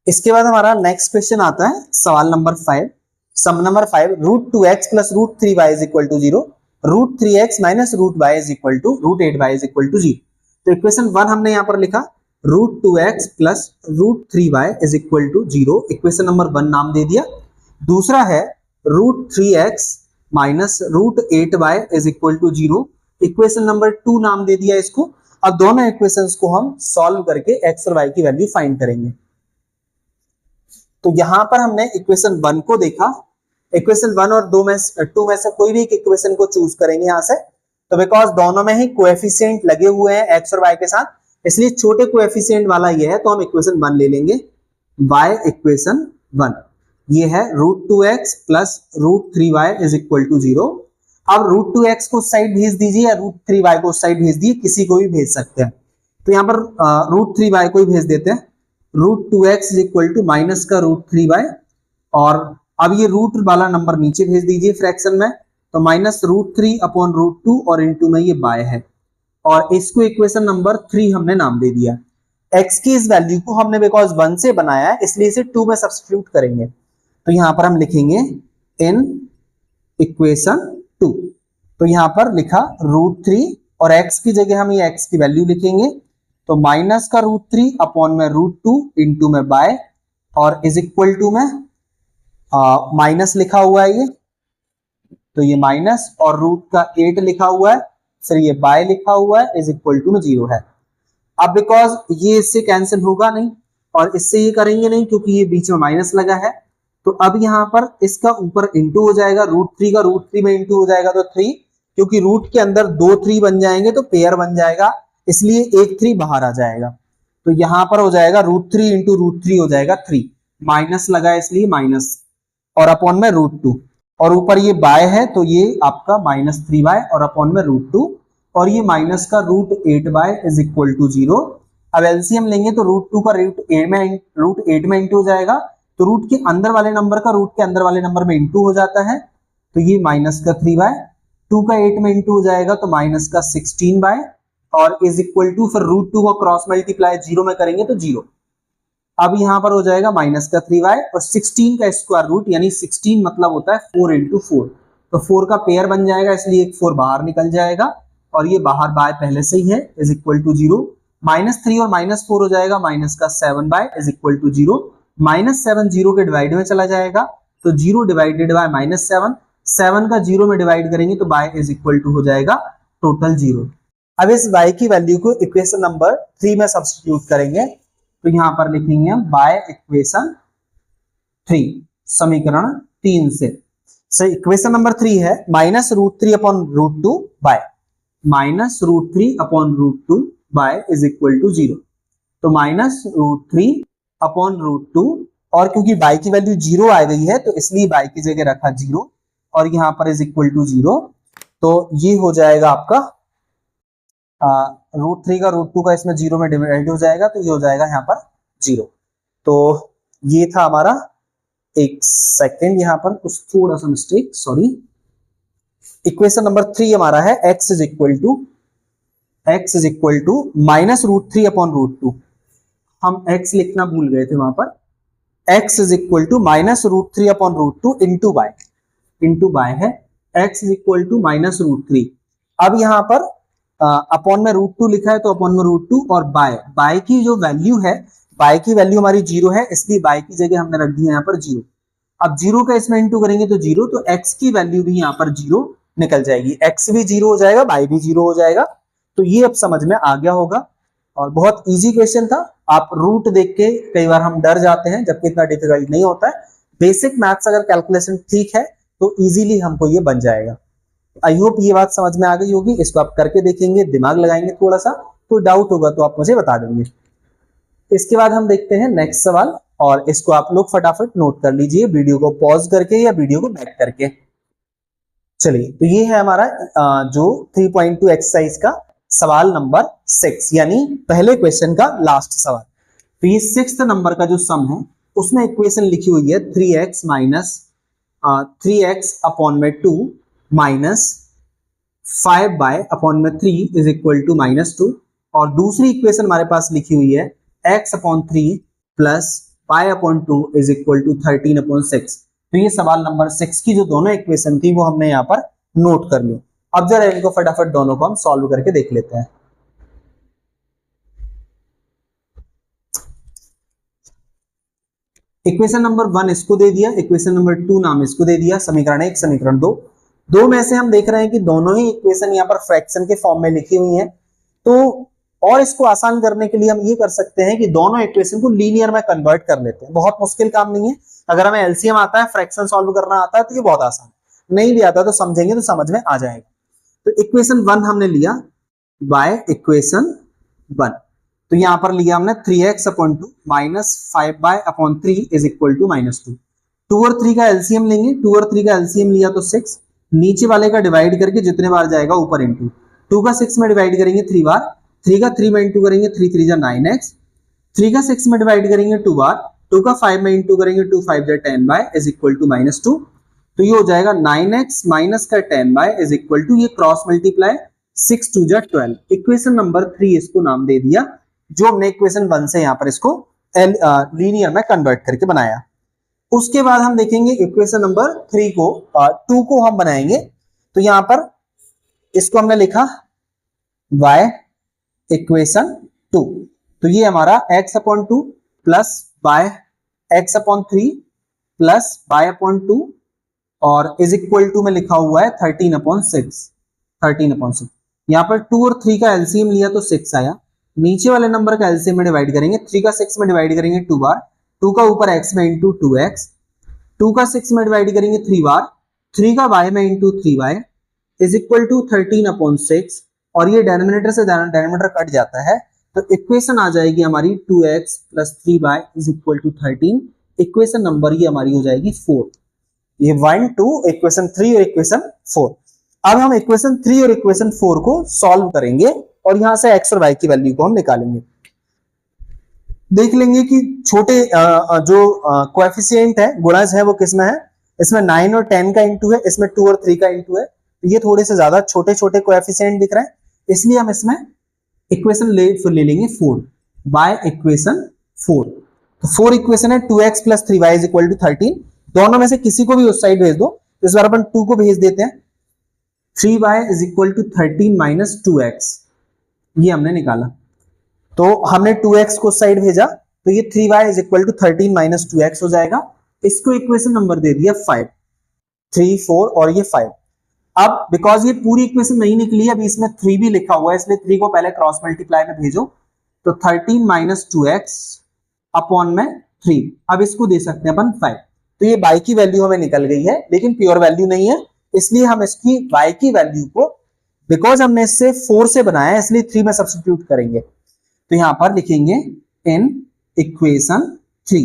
इसके बाद हमारा नेक्स्ट क्वेश्चन आता है सवाल नंबर 5, sum number 5, √2x plus √3y is equal to 0, √3x minus √y is equal to √8y is equal to 0। तो इक्वेशन 1 हमने यहाँ पर लिखा √2x plus √3y is equal to 0, equation number 1 नाम दे दिया। दूसरा है √3x minus √8y is equal to 0, equation number 2 नाम दे दिया इसको। अब दोनों इक्वेशंस को हम सॉल्व करके x और y की वैल्यू फाइंड करेंगे। तो यहां पर हमने इक्वेशन 1 को देखा, इक्वेशन 1 और 2 में से कोई भी एक इक्वेशन को चूज करेंगे यहां से, तो बिकॉज दोनों में ही कोएफिशिएंट लगे हुए हैं x और y के साथ, इसलिए छोटे कोएफिशिएंट वाला ये है तो हम इक्वेशन 1 ले लेंगे, y इक्वेशन 1 ये है √2x plus √3y is equal to 0। अब √2x को उस साइड भेज दीजिए या √3y को उस साइड भेज दीजिए, किसी को भी भेज सकते हैं। तो यहाँ पर √3y को ही भेज देते हैं, √2x is equal to minus का √3y, और अब ये रूट वाला नंबर नीचे भेज दीजिए फ्रैक्शन में, तो माइनस √3 अपॉन √2 और इनटू में ये बाय है, और इसको इक्वेशन नंबर 3 हमने नाम दे दिया। x की इस वैल्यू को हमने बिकॉज 1 से बनाया है इसलिए इसे 2 में सब्स्टिट्यूट करेंगे, तो यहां पर हम लिखेंगे इन इक्वेशन 2, तो यहां पर लिखा √3 और x की जगह हम ये x की वैल्यू लिखेंगे, तो माइनस का √3 अपॉन में √2 इंटू में बाय, और इज इक्वल टू में माइनस लिखा हुआ है ये, तो ये माइनस और रूट का 8 लिखा हुआ है, फिर ये बाय लिखा हुआ है, इज इक्वल टू में 0 है। अब बिकॉज ये इससे कैंसिल होगा नहीं और इससे ये करेंगे नहीं क्योंकि ये बीच में माइनस लगा है, तो अब यहां पर इसका ऊपर इंटू हो जाएगा, √3 का √3 में इंटू हो जाएगा तो 3, क्योंकि रूट के अंदर 2 3 बन जाएंगे तो पेयर बन जाएगा, इसलिए एक 3 बाहर आ जाएगा, तो यहां पर हो जाएगा √3 इंटू √3 हो जाएगा 3, माइनस लगा इसलिए माइनस, और अपॉन में √2, और ऊपर ये बाय है तो ये आपका -3y और अपॉन में √2, और ये माइनस का √8y इज इक्वल टू 0। अब एलसीएम लेंगे तो √2 का √8 में इंटू हो जाएगा, तो रूट के अंदर वाले नंबर का रूट के अंदर वाले नंबर में इंटू हो जाता है, तो ये माइनस का 3y, 2 का 8 में इंटू हो जाएगा तो माइनस का 16y, और इज इक्वल टू फिर √2 को क्रॉस मल्टीप्लाई 0 में करेंगे तो 0। अब यहां पर हो जाएगा माइनस का 3y और 16 का स्क्वायर रूट, यानी 16 मतलब होता है 4 इंटू 4, तो 4 का पेयर बन जाएगा इसलिए एक 4 बाहर निकल जाएगा, और ये बाहर बाय पहले से ही है, इज इक्वल टू 0, -3 और -4 हो जाएगा माइनस का 7y इज इक्वल टू 0, -7 0 के डिवाइड में चला जाएगा, तो 0 डिवाइडेड बाय -7, 7 का 0 में डिवाइड करेंगे तो y इज इक्वल टू हो जाएगा टोटल 0। अब इस y की वैल्यू को इक्वेशन नंबर 3 में सब्स्टिट्यूट करेंगे, तो यहां पर लिखेंगे हम y इक्वेशन 3 समीकरण 3 से इक्वेशन नंबर 3 है -√3 upon √2 y, -√3 upon √2 y is equal to 0, तो -√3 अपॉन √2 और क्योंकि y की वैल्यू 0 आ गई है तो इसलिए y की जगह रखा 0 और यहाँ पर इज इक्वल टू 0। तो ये हो जाएगा आपका √3 का √2 का इसमें 0 में डिवाइड हो जाएगा, तो ये हो जाएगा यहाँ पर 0। तो ये था हमारा, एक सेकेंड यहाँ पर कुछ थोड़ा सा मिस्टेक, सॉरी। इक्वेशन नंबर 3 हमारा है x is equal to minus √3 upon √2। हम x लिखना भूल गए थे वहां पर। x is equal to minus √3 upon √2 into y है x is equal to minus √3। अब यहाँ पर अपॉन में √2 लिखा है तो अपॉन में √2 और बाय की जो वैल्यू है, बाय की वैल्यू हमारी 0 है, इसलिए बाय की जगह हमने रख दिया यहाँ पर 0। अब 0 का इसमें इंटू करेंगे तो 0, तो x की वैल्यू भी यहाँ पर 0 निकल जाएगी, x भी 0 हो जाएगा, बाय भी 0 हो जाएगा। तो ये अब समझ में आ गया होगा और बहुत इजी क्वेश्चन था। आप रूट देख के कई बार हम डर जाते हैं, जबकि इतना डिफिकल्ट नहीं होता है। बेसिक मैथ्स अगर कैलकुलेशन ठीक है तो इजीली हमको ये बन जाएगा। आई होप ये बात समझ में आ गई होगी। इसको आप करके देखेंगे, दिमाग लगाएंगे थोड़ा सा, कोई डाउट होगा तो आप मुझे बता देंगे। इसके बाद हम देखते हैं नेक्स्ट सवाल, और इसको आप लोग फटाफट नोट कर लीजिए, वीडियो को पॉज करके या वीडियो को बैक करके। चलिए, तो ये है हमारा जो 3.2 एक्सरसाइज का सवाल नंबर 6, यानी पहले क्वेश्चन का लास्ट सवाल। तो ये 6th नंबर का जो सम है उसमें इक्वेशन लिखी हुई है 3x अपॉन में 2 माइनस 5y अपॉन में 3 इज इक्वल टू -2, और दूसरी इक्वेशन हमारे पास लिखी हुई है x upon 3 plus y upon 2 is equal to 13 upon 6। तो ये सवाल नंबर 6 की जो दोनों इक्वेशन थी वो हमने यहाँ पर नोट कर ली। अब जरा इनको फटाफट दोनों को हम सॉल्व करके देख लेते हैं। इक्वेशन नंबर 1 इसको दे दिया, इक्वेशन नंबर 2 नाम इसको दे दिया, समीकरण 1 समीकरण 2। दो में से हम देख रहे हैं कि दोनों ही इक्वेशन यहाँ पर फ्रैक्शन के फॉर्म में लिखी हुई हैं। तो और इसको आसान करने के लिए हम ये कर सकते हैं कि दोनों इक्वेशन को लीनियर में कन्वर्ट कर लेते हैं। बहुत मुश्किल काम नहीं है, अगर हमें एलसीएम आता है, फ्रैक्शन सॉल्व करना आता है तो ये बहुत आसान है, नहीं भी आता तो समझेंगे तो समझ में आ जाएगा। तो इक्वेशन 1 हमने लिया बाय इक्वेशन 1, तो यहां पर लिया हमने 3x upon 2 minus 5y upon 3 is equal to -2। 2 और 3 का एलसीएम लेंगे, 2 और 3 का एलसीएम लिया तो 6, नीचे वाले का डिवाइड करके जितने बार जाएगा ऊपर इंटू, 2 का 6 में डिवाइड करेंगे 3 बार, 3 का 3 में इंटू करेंगे 3 3 जा 9x, 3 का 6 में डिवाइड करेंगे 2 बार, 2 का 5 में इंटू करेंगे 2 5 जा 10y इज इक्वल टू -2। तो ये हो जाएगा 9x माइनस का 10y इज इक्वल टू, ये क्रॉस मल्टीप्लाई 6 2 जा 12। इक्वेशन नंबर 3 इसको नाम दे दिया, जो हमने इक्वेशन 1 से यहाँ पर इसको लीनियर में कन्वर्ट करके बनाया। उसके बाद हम देखेंगे इक्वेशन नंबर 3 को 2 को हम बनाएंगे। तो यहाँ पर इसको हमने लिखा y इक्वेशन 2, तो ये हमारा x upon 2 plus y x upon 3 plus y upon 2 और इज इक्वल टू में लिखा हुआ है 13 अपॉन 6। यहाँ पर 2 और 3 का एलसीएम लिया तो 6 आया, नीचे वाले नंबर का एलसीएम में डिवाइड करेंगे, 3 का 6 में डिवाइड करेंगे 2 बार, 2 का ऊपर x में इंटू 2x, 2 का 6 में डिवाइड करेंगे 3 बार, 3 का y में into 3y is equal to 13 upon 6, और ये डिनोमिनेटर से डिनोमिनेटर कट जाता है तो इक्वेशन आ जाएगी हमारी 2x plus 3y is equal to 13। Equation number ये हमारी हो जाएगी 4। ये 1 2 इक्वेशन 3 और इक्वेशन 4। अब हम इक्वेशन 3 और इक्वेशन 4 को सॉल्व करेंगे और यहां से x और y की वैल्यू को हम निकालेंगे। देख लेंगे कि छोटे जो कोएफिशिएंट है, गुणज है, वो किसमें है, इसमें 9 और 10 का इंटू है, इसमें 2 और 3 का इंटू है। तो ये थोड़े से ज्यादा छोटे छोटे कोएफिशिएंट दिख रहे हैं, इसलिए हम इसमें इक्वेशन ले लेंगे 4 बाय इक्वेशन 4। तो 4 इक्वेशन है 2x plus 3y is equal to 13। दोनों में से किसी को भी उस साइड भेज दो, इस बार अपन 2 को भेज देते हैं। 3y is equal to 13 minus 2x, ये हमने निकाला। तो हमने 2x को साइड भेजा तो ये 3y is equal to 13 minus 2x हो जाएगा। इसको इक्वेशन नंबर दे दिया 5, 3 4 और ये 5। अब बिकॉज ये पूरी इक्वेशन नहीं निकली है, अभी इसमें 3 भी लिखा हुआ है, इसलिए 3 को पहले क्रॉस मल्टीप्लाई में भेजो, तो 13 माइनस 2x अपॉन में 3। अब इसको दे सकते हैं अपन 5। तो ये y की वैल्यू हमें निकल गई है, लेकिन प्योर वैल्यू नहीं है, इसलिए हम इसकी y की वैल्यू को, बिकॉज हमने इससे 4 से बनाया है इसलिए 3 में सब्स्टिट्यूट करेंगे। तो यहां पर लिखेंगे इन इक्वेशन 3,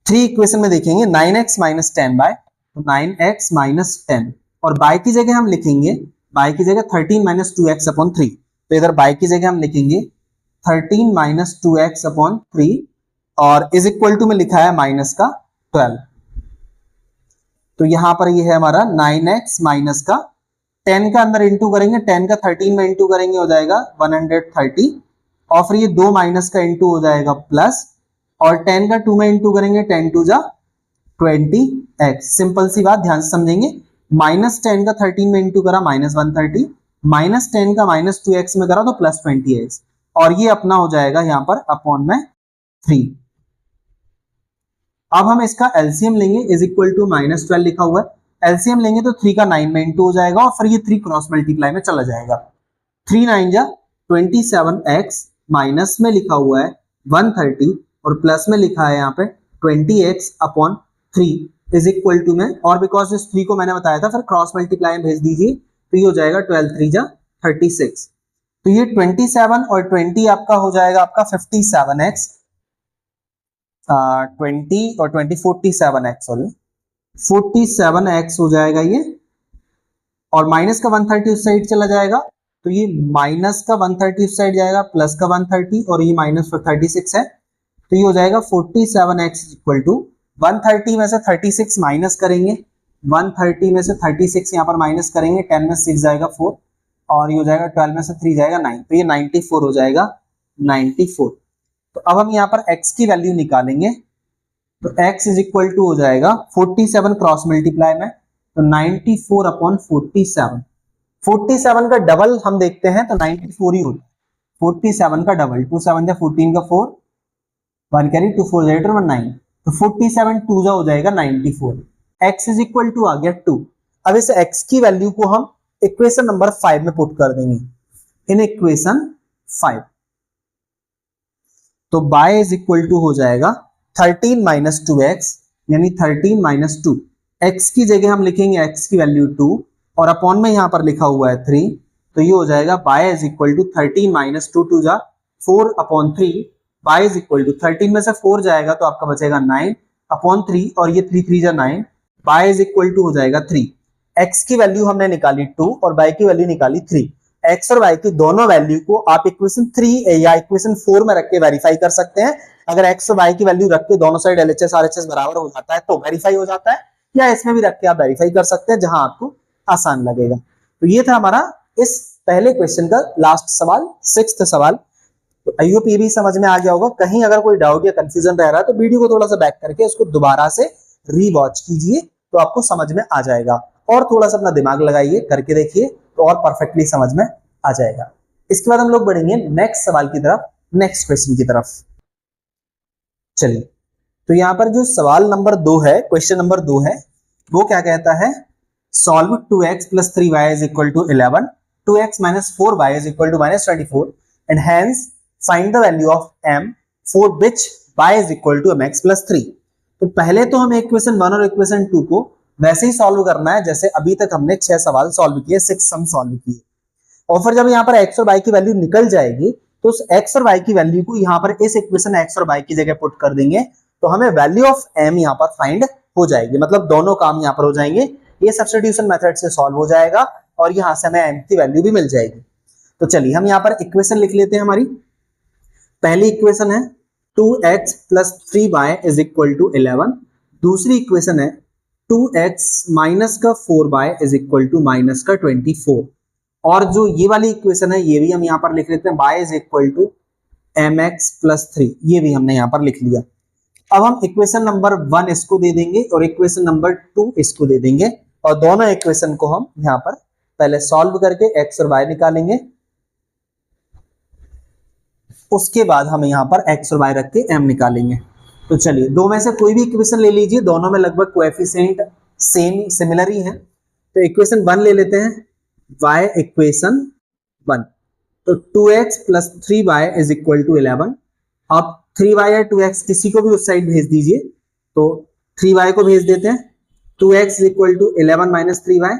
थ्री इक्वेशन में देखेंगे 9x माइनस 10 बाय, तो 9x माइनस 10, और बाय की जगह हम लिखेंगे, बाय की जगह 13 माइनस 2x अपॉन 3, तो इधर बाय की जगह हम लिखेंगे 13 माइनस 2x अपॉन 3, और इज इक्वल टू में लिखा है माइनस का 12, तो यहां पर ये है हमारा 9x माइनस का 10 का अंदर इंटू करेंगे, 10 का 13 में इंटू करेंगे हो जाएगा 130, और फिर ये 2 माइनस का इंटू हो जाएगा प्लस, और 10 का 2 में इंटू करेंगे, 10 टू जा 20x। सिंपल सी बात, ध्यान से समझेंगे, माइनस 10 का 13 में इंटू करा माइनस 130, माइनस 10 का माइनस 2x में करा तो प्लस 20x, और ये अपना हो जाएगा यहां पर अपॉन में 3। अब हम इसका एलसीएम लेंगे, इज इक्वल टू माइनस 12 लिखा हुआ है, एलसीएम लेंगे तो 3 का 9 में इंटू हो जाएगा, और फिर ये 3 क्रॉस मल्टीप्लाई में चला जाएगा, 3 9 जा 27x, माइनस में लिखा हुआ है 130, और प्लस में लिखा है यहाँ पे 20x upon 3 is equal to में, और बिकॉज इस 3 को मैंने बताया था फिर क्रॉस मल्टीप्लाई में भेज दीजिए, तो ये हो जाएगा 12 3 जा 36, तो ये 27 और 20 आपका हो जाएगा आपका 57x, 20 और 20 47x, सॉरी 47x हो जाएगा ये, और माइनस का 130 उस साइड चला जाएगा, तो ये माइनस का 130 उस साइड जाएगा, प्लस का 130, और ये माइनस 36 है, तो ये हो जाएगा 47x इक्वल टू 130 में से 36 माइनस करेंगे, 130 में से 36 यहाँ पर माइनस करेंगे, 10 में 6 जाएगा 4, और ये हो जाएगा 12 में से 3 जाएगा 9, तो ये 94 हो जाएगा 94। तो अब हम यहाँ पर x की वैल्यू निकालेंगे, तो x इज इक्वल टू हो जाएगा 47 क्रॉस मल्टीप्लाई में, तो 94 अपॉन 47, 47 का डबल हम देखते हैं तो 94 ही होता है, 47 का डबल, 2 7 जा 14 का 4, 1 कैरी 2 4 जा 9, तो 47 2 जा हो जाएगा 94, x इज इक्वल टू आ गया 2। अब इस x की वैल्यू को हम इक्वेशन नंबर 5 में पुट कर देंगे, इन इक्वेशन 5, तो y इज इक्वल टू हो जाएगा 13 माइनस 2x, यानी 13 माइनस 2, x की जगह हम लिखेंगे x की वैल्यू 2, और अपॉन में यहां पर लिखा हुआ है 3, तो ये हो जाएगा y is equal to 13 minus 2 2 जा 4 upon 3, y is equal to 13 में से 4 जाएगा तो आपका बचेगा 9 अपॉन 3, और ये 3 3 जा 9, y इज इक्वल टू हो जाएगा 3। x की वैल्यू हमने निकाली 2 और y की वैल्यू निकाली 3, x और y की दोनों वैल्यू को आप इक्वेशन 3 या इक्वेशन 4 में रख के वेरीफाई कर सकते हैं। अगर x और y की वैल्यू रख के दोनों साइड LHS RHS बराबर हो जाता है तो वेरीफाई हो जाता है, या इसमें भी रख के आप वेरीफाई कर सकते हैं जहां आपको आसान लगेगा। तो ये था हमारा इस पहले क्वेश्चन का लास्ट सवाल, 6th सवाल। तो आई होप ये भी समझ में आ गया होगा। कहीं अगर कोई डाउट या कंफ्यूजन रह रहा है तो वीडियो को थोड़ा सा बैक करके उसको दोबारा से रीवॉच कीजिए तो आपको समझ में आ जाएगा, और थोड़ा सा अपना दिमाग लगाइए, करके देखिए तो और परफेक्टली समझ में आ जाएगा। इसके बाद हम लोग बढ़ेंगे नेक्स्ट सवाल की तरफ, नेक्स्ट क्वेश्चन की तरफ। चलिए, तो यहां पर जो सवाल नंबर 2 है, क्वेश्चन नंबर 2 है, वो क्या कहता है, solve 2x plus 3y is equal to 11, 2x minus 4y is equal to minus 24, and hence find the value of m for which y is equal to mx plus 3। तो पहले तो हमें equation 1 और इक्वेशन 2 को वैसे ही solve करना है जैसे अभी तक हमने 6 सवाल सॉल्व किए, 6 सम सॉल्व किए, और फिर जब यहाँ पर x और y की वैल्यू निकल जाएगी तो उस x और y की वैल्यू को यहाँ पर इस इक्वेशन x और y की जगह पुट कर देंगे, तो हमें वैल्यू ऑफ m यहाँ पर फाइंड हो जाएगी, मतलब दोनों काम यहाँ पर हो जाएंगे। ये सब्स्टिट्यूशन मेथड से सॉल्व हो जाएगा और यहाँ से हमें m की वैल्यू भी मिल जाएगी। तो चलिए हम यहाँ पर इक्वेशन लिख लेते हैं। हमारी पहली इक्वेशन है 2x plus 3y is equal to 11, दूसरी इक्वेशन है 2x माइनस का 4y is equal to minus का 24, और जो ये वाली इक्वेशन है ये भी हम यहाँ पर लिख लेते हैं, y is equal to mx plus 3, ये भी हमने यहाँ पर लिख लिया। अब हम इक्वेशन नंबर 1 इसको दे देंगे और इक्वेशन नंबर 2 इसको दे देंगे, और दोनों इक्वेशन को हम यहाँ पर पहले सॉल्व करके x और y निकालेंगे, उसके बाद हम यहाँ पर x और y रख के m निकालेंगे। तो चलिए दो में से कोई भी इक्वेशन ले लीजिए, दोनों में लगभग कोएफिशिएंट सेम सिमिलर ही है। तो इक्वेशन 1 ले लेते हैं, y इक्वेशन 1, तो 2x plus 3y is equal to 11। अब 3y या 2x किसी को भी उस साइड भेज दीजिए, तो 3y को भेज देते हैं, 2x is equal to 11 minus 3y,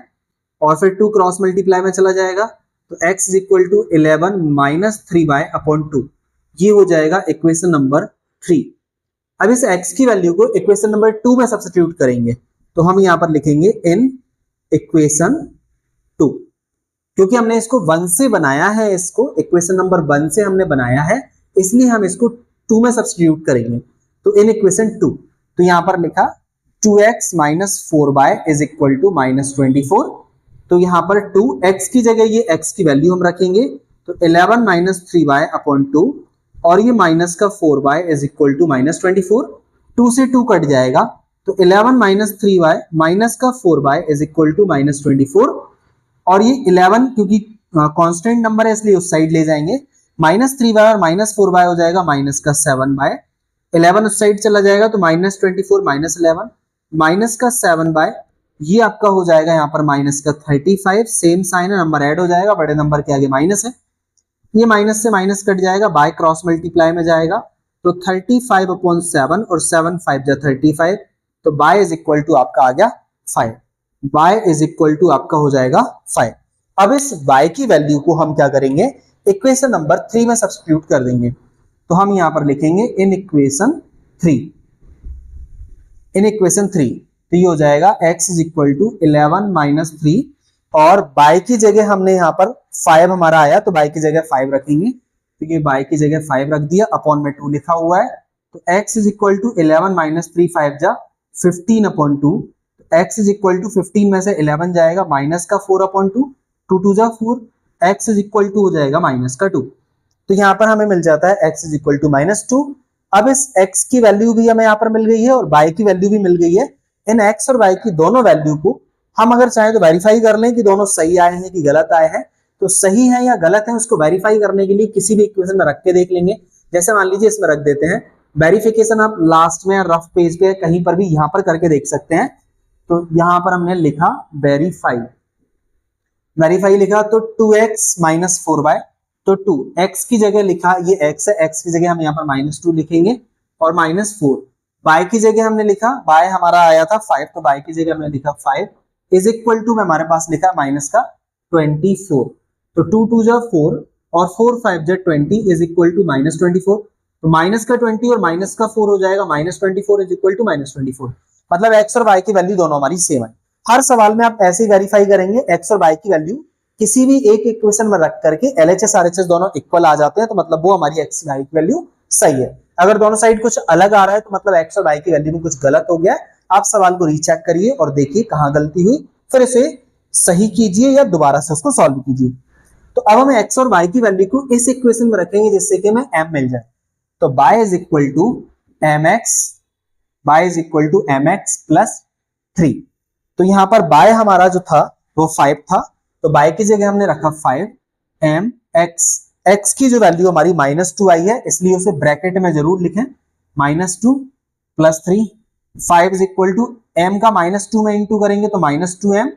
और फिर 2 क्रॉस मल्टीप्लाई में चला जाएगा, तो x is equal to 11 minus 3y upon 2, ये हो जाएगा इक्वेशन नंबर 3। अब इस x की वैल्यू को इक्वेशन नंबर 2 में सब्स्टिट्यूट करेंगे, तो हम यहाँ पर लिखेंगे इन इक्वेशन 2, क्योंकि हमने इसको 1 से बनाया है, इसको इक्वेशन नंबर 1 से हमने बनाया है, इसलिए हम इसको 2 में सब्स्टिट्यूट करेंगे। तो इन इक्वेशन 2, तो यहां पर लिखा 2x minus 4y is equal to minus 24। तो यहां पर 2x की जगह ये x की वैल्यू हम रखेंगे, तो 11 माइनस 3y अपॉन 2, और ये माइनस का 4y is equal to minus 24। 2 से 2 कट जाएगा, तो 11 माइनस 3y माइनस का 4y is equal to minus 24, और ये 11 क्योंकि कांस्टेंट नंबर है इसलिए उस साइड ले जाएंगे, माइनस 3y और माइनस 4y हो जाएगा माइनस का 7y, 11 उस साइड चला जाएगा तो माइनस 24 माइनस 11 माइनस का 7y, ये आपका हो जाएगा यहाँ पर माइनस का 35, सेम साइन है, नंबर ऐड हो जाएगा, बड़े नंबर के आगे माइनस है, ये माइनस से माइनस कट जाएगा, बाय क्रॉस मल्टीप्लाई में जाएगा, तो 35 अपॉन 7 और 7 5 जा 35, तो बाय इज इक्वल टू आपका आ गया 5, y इज इक्वल टू आपका हो जाएगा 5। अब इस y की वैल्यू को हम क्या करेंगे, इक्वेशन नंबर 3 में सब्स्टिट्यूट कर देंगे, तो हम यहां पर लिखेंगे इन इक्वेशन 3, तो ये हो जाएगा x is equal to 11 minus 3, और y की जगह हमने यहां पर 5 हमारा आया तो y की जगह 5 रखेंगे, तो ये y की जगह 5 रख दिया, अपॉन में 2 लिखा हुआ है, तो x is equal to 11 minus 3 5 जा 15 upon 2, x is equal to 15 में से 11 जाएगा, माइनस का 4 अपॉन 2, 2 2 जा 4, x इज इक्वल टू हो जाएगा माइनस का 2, तो यहाँ पर हमें मिल जाता है x is equal to minus 2। अब इस x की वैल्यू भी हमें यहाँ पर मिल गई है और y की वैल्यू भी मिल गई है। इन x और y की दोनों वैल्यू को हम अगर चाहें तो वेरीफाई कर लें कि दोनों सही आए हैं कि गलत आए हैं, तो सही है या गलत है उसको वेरीफाई करने के लिए किसी भी इक्वेशन में रख के देख लेंगे। जैसे मान लीजिए इसमें रख देते हैं, वेरिफिकेशन आप लास्ट में रफ पेज पे कहीं पर भी यहाँ पर करके देख सकते हैं, तो यहां पर हमने लिखा वेरीफाई लिखा, तो 2x माइनस 4y, तो 2x की जगह लिखा, ये x है, x की जगह हम यहाँ पर माइनस 2 लिखेंगे, और माइनस 4, y की जगह हमने लिखा, y हमारा आया था 5, तो y की जगह हमने लिखा 5 इज इक्वल टू में हमारे पास लिखा माइनस का 24, तो 2 2 जा 4 और 4 5 जा 20 इज इक्वल टू माइनस 24, तो माइनस का 20 और माइनस का 4 हो जाएगा minus 24 is equal to minus 24, मतलब x और y की वैल्यू दोनों हमारी सेम है। हर सवाल में आप ऐसे ही वेरीफाई करेंगे, x और y की वैल्यू किसी भी एक इक्वेशन में रख करके LHS RHS दोनों इक्वल आ जाते हैं, तो मतलब वो हमारी x y की वैल्यू सही है। अगर दोनों साइड कुछ अलग आ रहा है तो मतलब x और y की वैल्यू में कुछ गलत हो गया है। आप सवाल को रीचेक करिए और देखिए कहां गलती हुई, फिर इसे सही कीजिए या दोबारा से उसको सॉल्व कीजिए। तो अब हम x और y की वैल्यू को इस इक्वेशन में रखेंगे जिससे कि हमें m मिल जाए, तो y is equal to mx plus 3, तो यहां पर y हमारा जो था वो 5 था, तो y की जगह हमने रखा 5 mx, x की जो वैल्यू हमारी -2 आई है इसलिए उसे ब्रैकेट में जरूर लिखें, -2 plus 3, 5 is equal to m का -2 में इंटू करेंगे तो -2m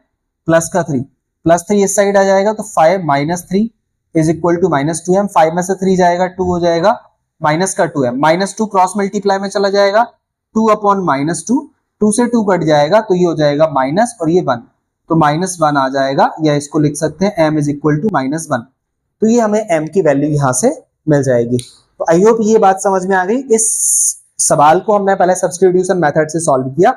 प्लस का 3, प्लस 3 इस साइड आ जाएगा, तो 5 minus 3 is equal to -2m, 5 में से 3 जाएगा 2 हो जाएगा माइनस का 2m, -2 क्रॉस मल्टीप्लाई में चला जाएगा, 2 अपॉन -2, 2 से 2 कट जाएगा तो ये हो जाएगा माइनस और ये 1, तो -1 आ जाएगा, या इसको लिख सकते हैं m इज इक्वल टू -1, तो ये हमें m की वैल्यू यहां से मिल जाएगी। तो आई होप ये बात समझ में आ गई। इस सवाल को हमने पहले सब्स्टिट्यूशन मेथड से सॉल्व किया,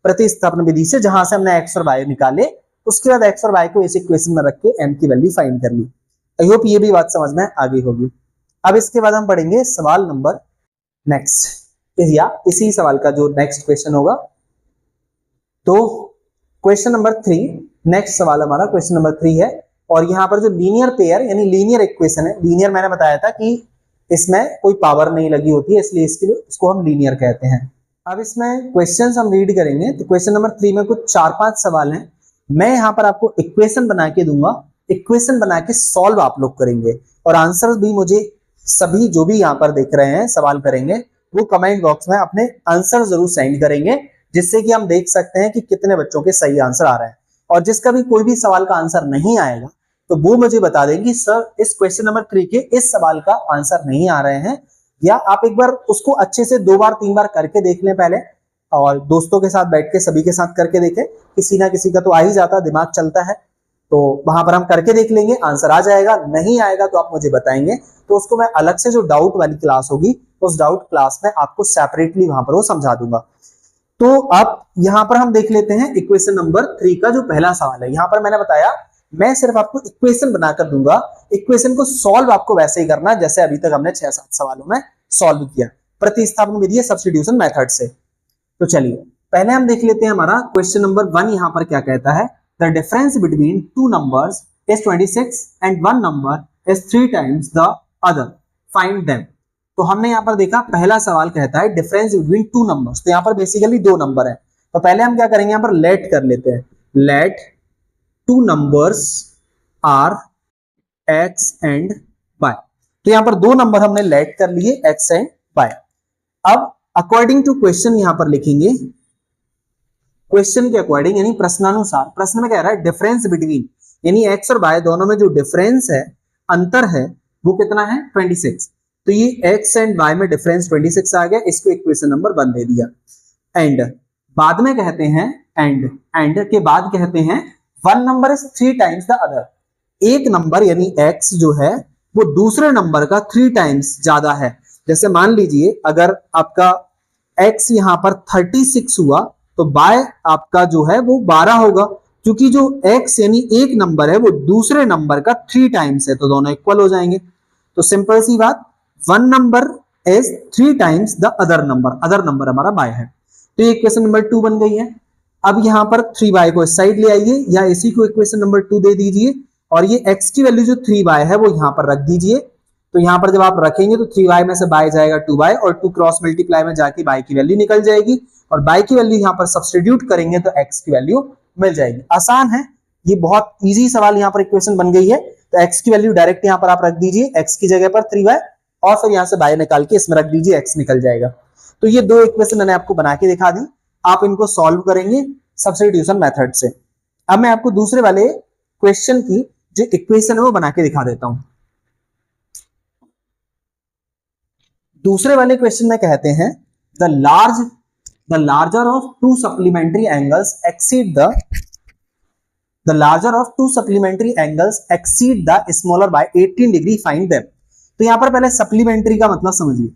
प्रतिस्थापन विधि से, जहां से हमने x और y निकाले, उसके बाद x और y को इस इक्वेशन में रख के m की वैल्यू फाइंड कर ली। आई होप ये भी बात समझ में आ गई होगी। अब इसके बाद हम पढ़ेंगे सवाल नंबर नेक्स्ट, या इसी सवाल का जो नेक्स्ट क्वेश्चन होगा। तो क्वेश्चन नंबर 3, नेक्स्ट सवाल हमारा क्वेश्चन नंबर 3 है, और यहाँ पर जो लीनियर पेयर यानी लीनियर इक्वेशन है, लीनियर मैंने बताया था कि इसमें कोई पावर नहीं लगी होती है, इसलिए इसको हम लीनियर कहते हैं। अब इसमें क्वेश्चंस हम रीड करेंगे, तो क्वेश्चन नंबर 3 में कुछ 4-5 सवाल हैं, मैं यहाँ पर आपको इक्वेशन बना के दूंगा, इक्वेशन बना के सॉल्व आप लोग करेंगे, और आंसर भी मुझे सभी जो भी यहाँ पर देख रहे हैं सवाल करेंगे वो कमेंट बॉक्स में अपने आंसर जरूर सेंड करेंगे, जिससे कि हम देख सकते हैं कि कितने बच्चों के सही आंसर आ रहे हैं। और जिसका भी कोई भी सवाल का आंसर नहीं आएगा तो वो मुझे बता देंगे सर इस क्वेश्चन नंबर 3 के इस सवाल का आंसर नहीं आ रहे हैं, या आप एक बार उसको अच्छे से 2 बार 3 बार करके देख लें पहले, और दोस्तों के साथ बैठ के सभी के साथ करके देखें, किसी ना किसी का तो आ ही जाता, दिमाग चलता है, तो वहां पर हम करके देख लेंगे, आंसर आ जाएगा, नहीं आएगा तो आप मुझे बताएंगे, तो उसको मैं अलग से जो डाउट वाली क्लास होगी उस डाउट क्लास में आपको सेपरेटली वहां पर वो समझा दूंगा। तो अब यहां पर हम देख लेते हैं इक्वेशन नंबर 3 का जो पहला सवाल है। यहां पर मैंने बताया मैं सिर्फ आपको इक्वेशन बनाकर दूंगा, इक्वेशन को सॉल्व आपको वैसे ही करना जैसे अभी तक हमने 6-7 सवालों में सॉल्व किया, प्रतिस्थापन विधि या सब्स्टिट्यूशन मेथड से। तो चलिए पहले हम देख लेते हैं हमारा क्वेश्चन नंबर 1 यहां पर क्या कहता है, the difference between two numbers is 26 and one number is 3 times the other, find them. तो हमने यहां पर देखा पहला सवाल कहता है डिफरेंस बिटवीन टू नंबर्स, तो यहां पर बेसिकली दो नंबर है। तो पहले हम क्या करेंगे, यहां पर लेट कर लेते हैं, let two numbers are x and y. तो यहां पर दो नंबर हमने लेट कर लिए एक्स एंड वाई। अब अकॉर्डिंग टू क्वेश्चन यहां पर लिखेंगे, क्वेश्चन के अकॉर्डिंग यानी प्रश्नानुसार, प्रश्न में कह रहा है डिफरेंस बिटवीन यानी एक्स और वाई दोनों में जो डिफरेंस है, अंतर है, वो कितना है 26। तो ये एक्स एंड वाई में डिफरेंस 26 आ गया, इसको इक्वेशन नंबर 1 दे दिया। एंड बाद में कहते हैं एंड के बाद कहते हैं one number is 3 times the other, एक नंबर यानी x जो है वो दूसरे नंबर का 3 टाइम्स ज्यादा है। जैसे मान लीजिए अगर आपका x यहां पर 36 हुआ तो y आपका जो है वो 12 होगा, क्योंकि जो x यानी एक नंबर है वो दूसरे नंबर का 3 टाइम्स है, तो दोनों इक्वल हो जाएंगे। तो सिंपल सी बात, one number is 3 times the other number हमारा y है। तो ये इक्वेशन नंबर 2 बन गई है। अब यहां पर 3y को इस साइड ले आइए या इसी को इक्वेशन नंबर 2 दे दीजिए, और ये x की वैल्यू जो 3y है वो यहां पर रख दीजिए। तो यहां पर जब आप रखेंगे तो 3y में से y जाएगा 2y, और 2 क्रॉस मल्टीप्लाई में जाके y की वैल्यू निकल जाएगी, और y की वैल्यू यहां पर सब्स्टिट्यूट करेंगे तो x की वैल्यू मिल जाएगी। आसान है, ये बहुत इजी सवाल यहां पर इक्वेशन बन गई है। तो x की वैल्यू डायरेक्ट यहां पर आप रख दीजिए, x की जगह पर 3y, और फिर यहां से y निकाल के इसमें रख दीजिए, x निकल जाएगा। तो ये दो इक्वेशन मैंने आपको बना के दिखा दी, आप इनको सॉल्व करेंगे सब्स्टिट्यूशन मेथड से। अब मैं आपको दूसरे वाले क्वेश्चन की जो इक्वेशन है वो बना के दिखा देता हूं। दूसरे वाले क्वेश्चन में कहते हैं the larger of two supplementary angles exceed the smaller by 18 degree, find them. तो यहां पर पहले सप्लीमेंट्री का मतलब समझिए,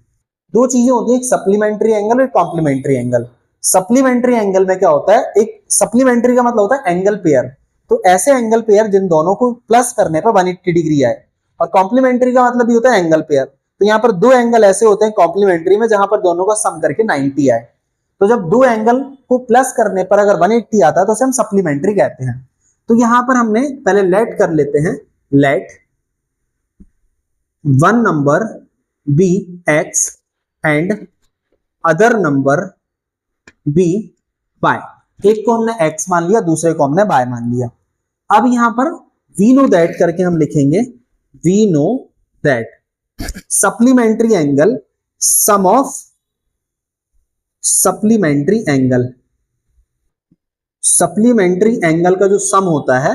दो चीजें होती है, एक सप्लीमेंट्री एंगल और कॉम्प्लीमेंट्री एंगल। सप्लीमेंट्री एंगल में क्या होता है, एक सप्लीमेंट्री का मतलब होता है एंगल पेयर, तो ऐसे एंगल पेयर जिन दोनों को प्लस करने पर 180 डिग्री आए, और कॉम्प्लीमेंट्री का मतलब भी होता है एंगल पेयर। तो यहाँ पर दो एंगल ऐसे होते हैं कॉम्प्लीमेंट्री में जहां पर दोनों का सम करके 90 आए। तो जब दो एंगल को प्लस करने पर अगर 180 आता है तो उसे हम सप्लीमेंट्री कहते हैं। तो यहां पर हमने पहले लेट कर लेते हैं, let one number be x and other number be y. एक को हमने x मान लिया, दूसरे को हमने y मान लिया। अब यहां पर वी नो दैट करके हम लिखेंगे, we know that supplementary angle, sum of supplementary angle का जो सम होता है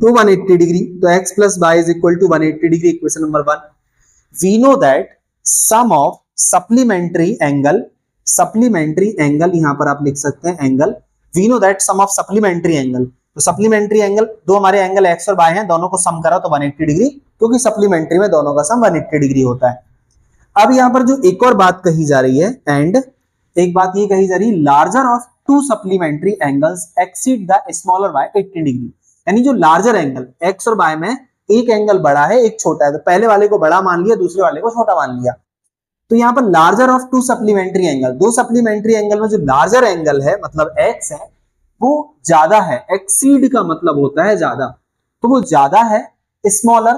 तो 180 डिग्री। तो x plus y is equal to 180 degree, equation number 1। We know that sum of supplementary angle यहां पर आप लिख सकते हैं angle, we know that sum of supplementary angle. तो सप्लीमेंट्री एंगल, दो हमारे एंगल x और y हैं, दोनों को सम करा तो 180 डिग्री, क्योंकि सप्लीमेंट्री में दोनों का सम 180 डिग्री होता है। अब यहां पर जो एक और बात कही जा रही है, एंड एक बात ये कही जा रही है, larger of two supplementary angles exceed the smaller by 80 degree. यानी जो लार्जर एंगल x और y में एक एंगल बड़ा है एक छोटा है, तो पहले वाले को बड़ा मान लिया, दूसरे वाले को छोटा मान लिया। तो यहां पर larger of two supplementary angle, दो सप्लीमेंट्री एंगल में जो लार्जर एंगल है मतलब x है वो ज्यादा है, एक्सीड का मतलब होता है ज्यादा, तो वो ज्यादा है स्मॉलर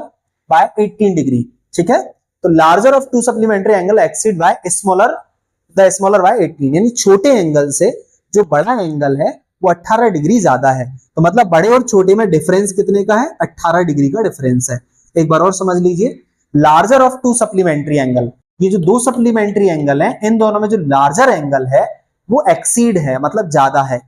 बाय 18 डिग्री। ठीक है, तो larger of two supplementary angle exceed by smaller by 18, यानी छोटे एंगल से जो बड़ा एंगल है वो 18 डिग्री ज्यादा है। तो मतलब बड़े और छोटे में डिफरेंस कितने का है, 18 डिग्री का डिफरेंस है। एक बार और समझ लीजिए, larger of two supplementary angle, ये जो दो सप्लीमेंट्री एंगल है इन दोनों में जो लार्जर एंगल है वो एक्सीड है, मतलब ज्यादा है।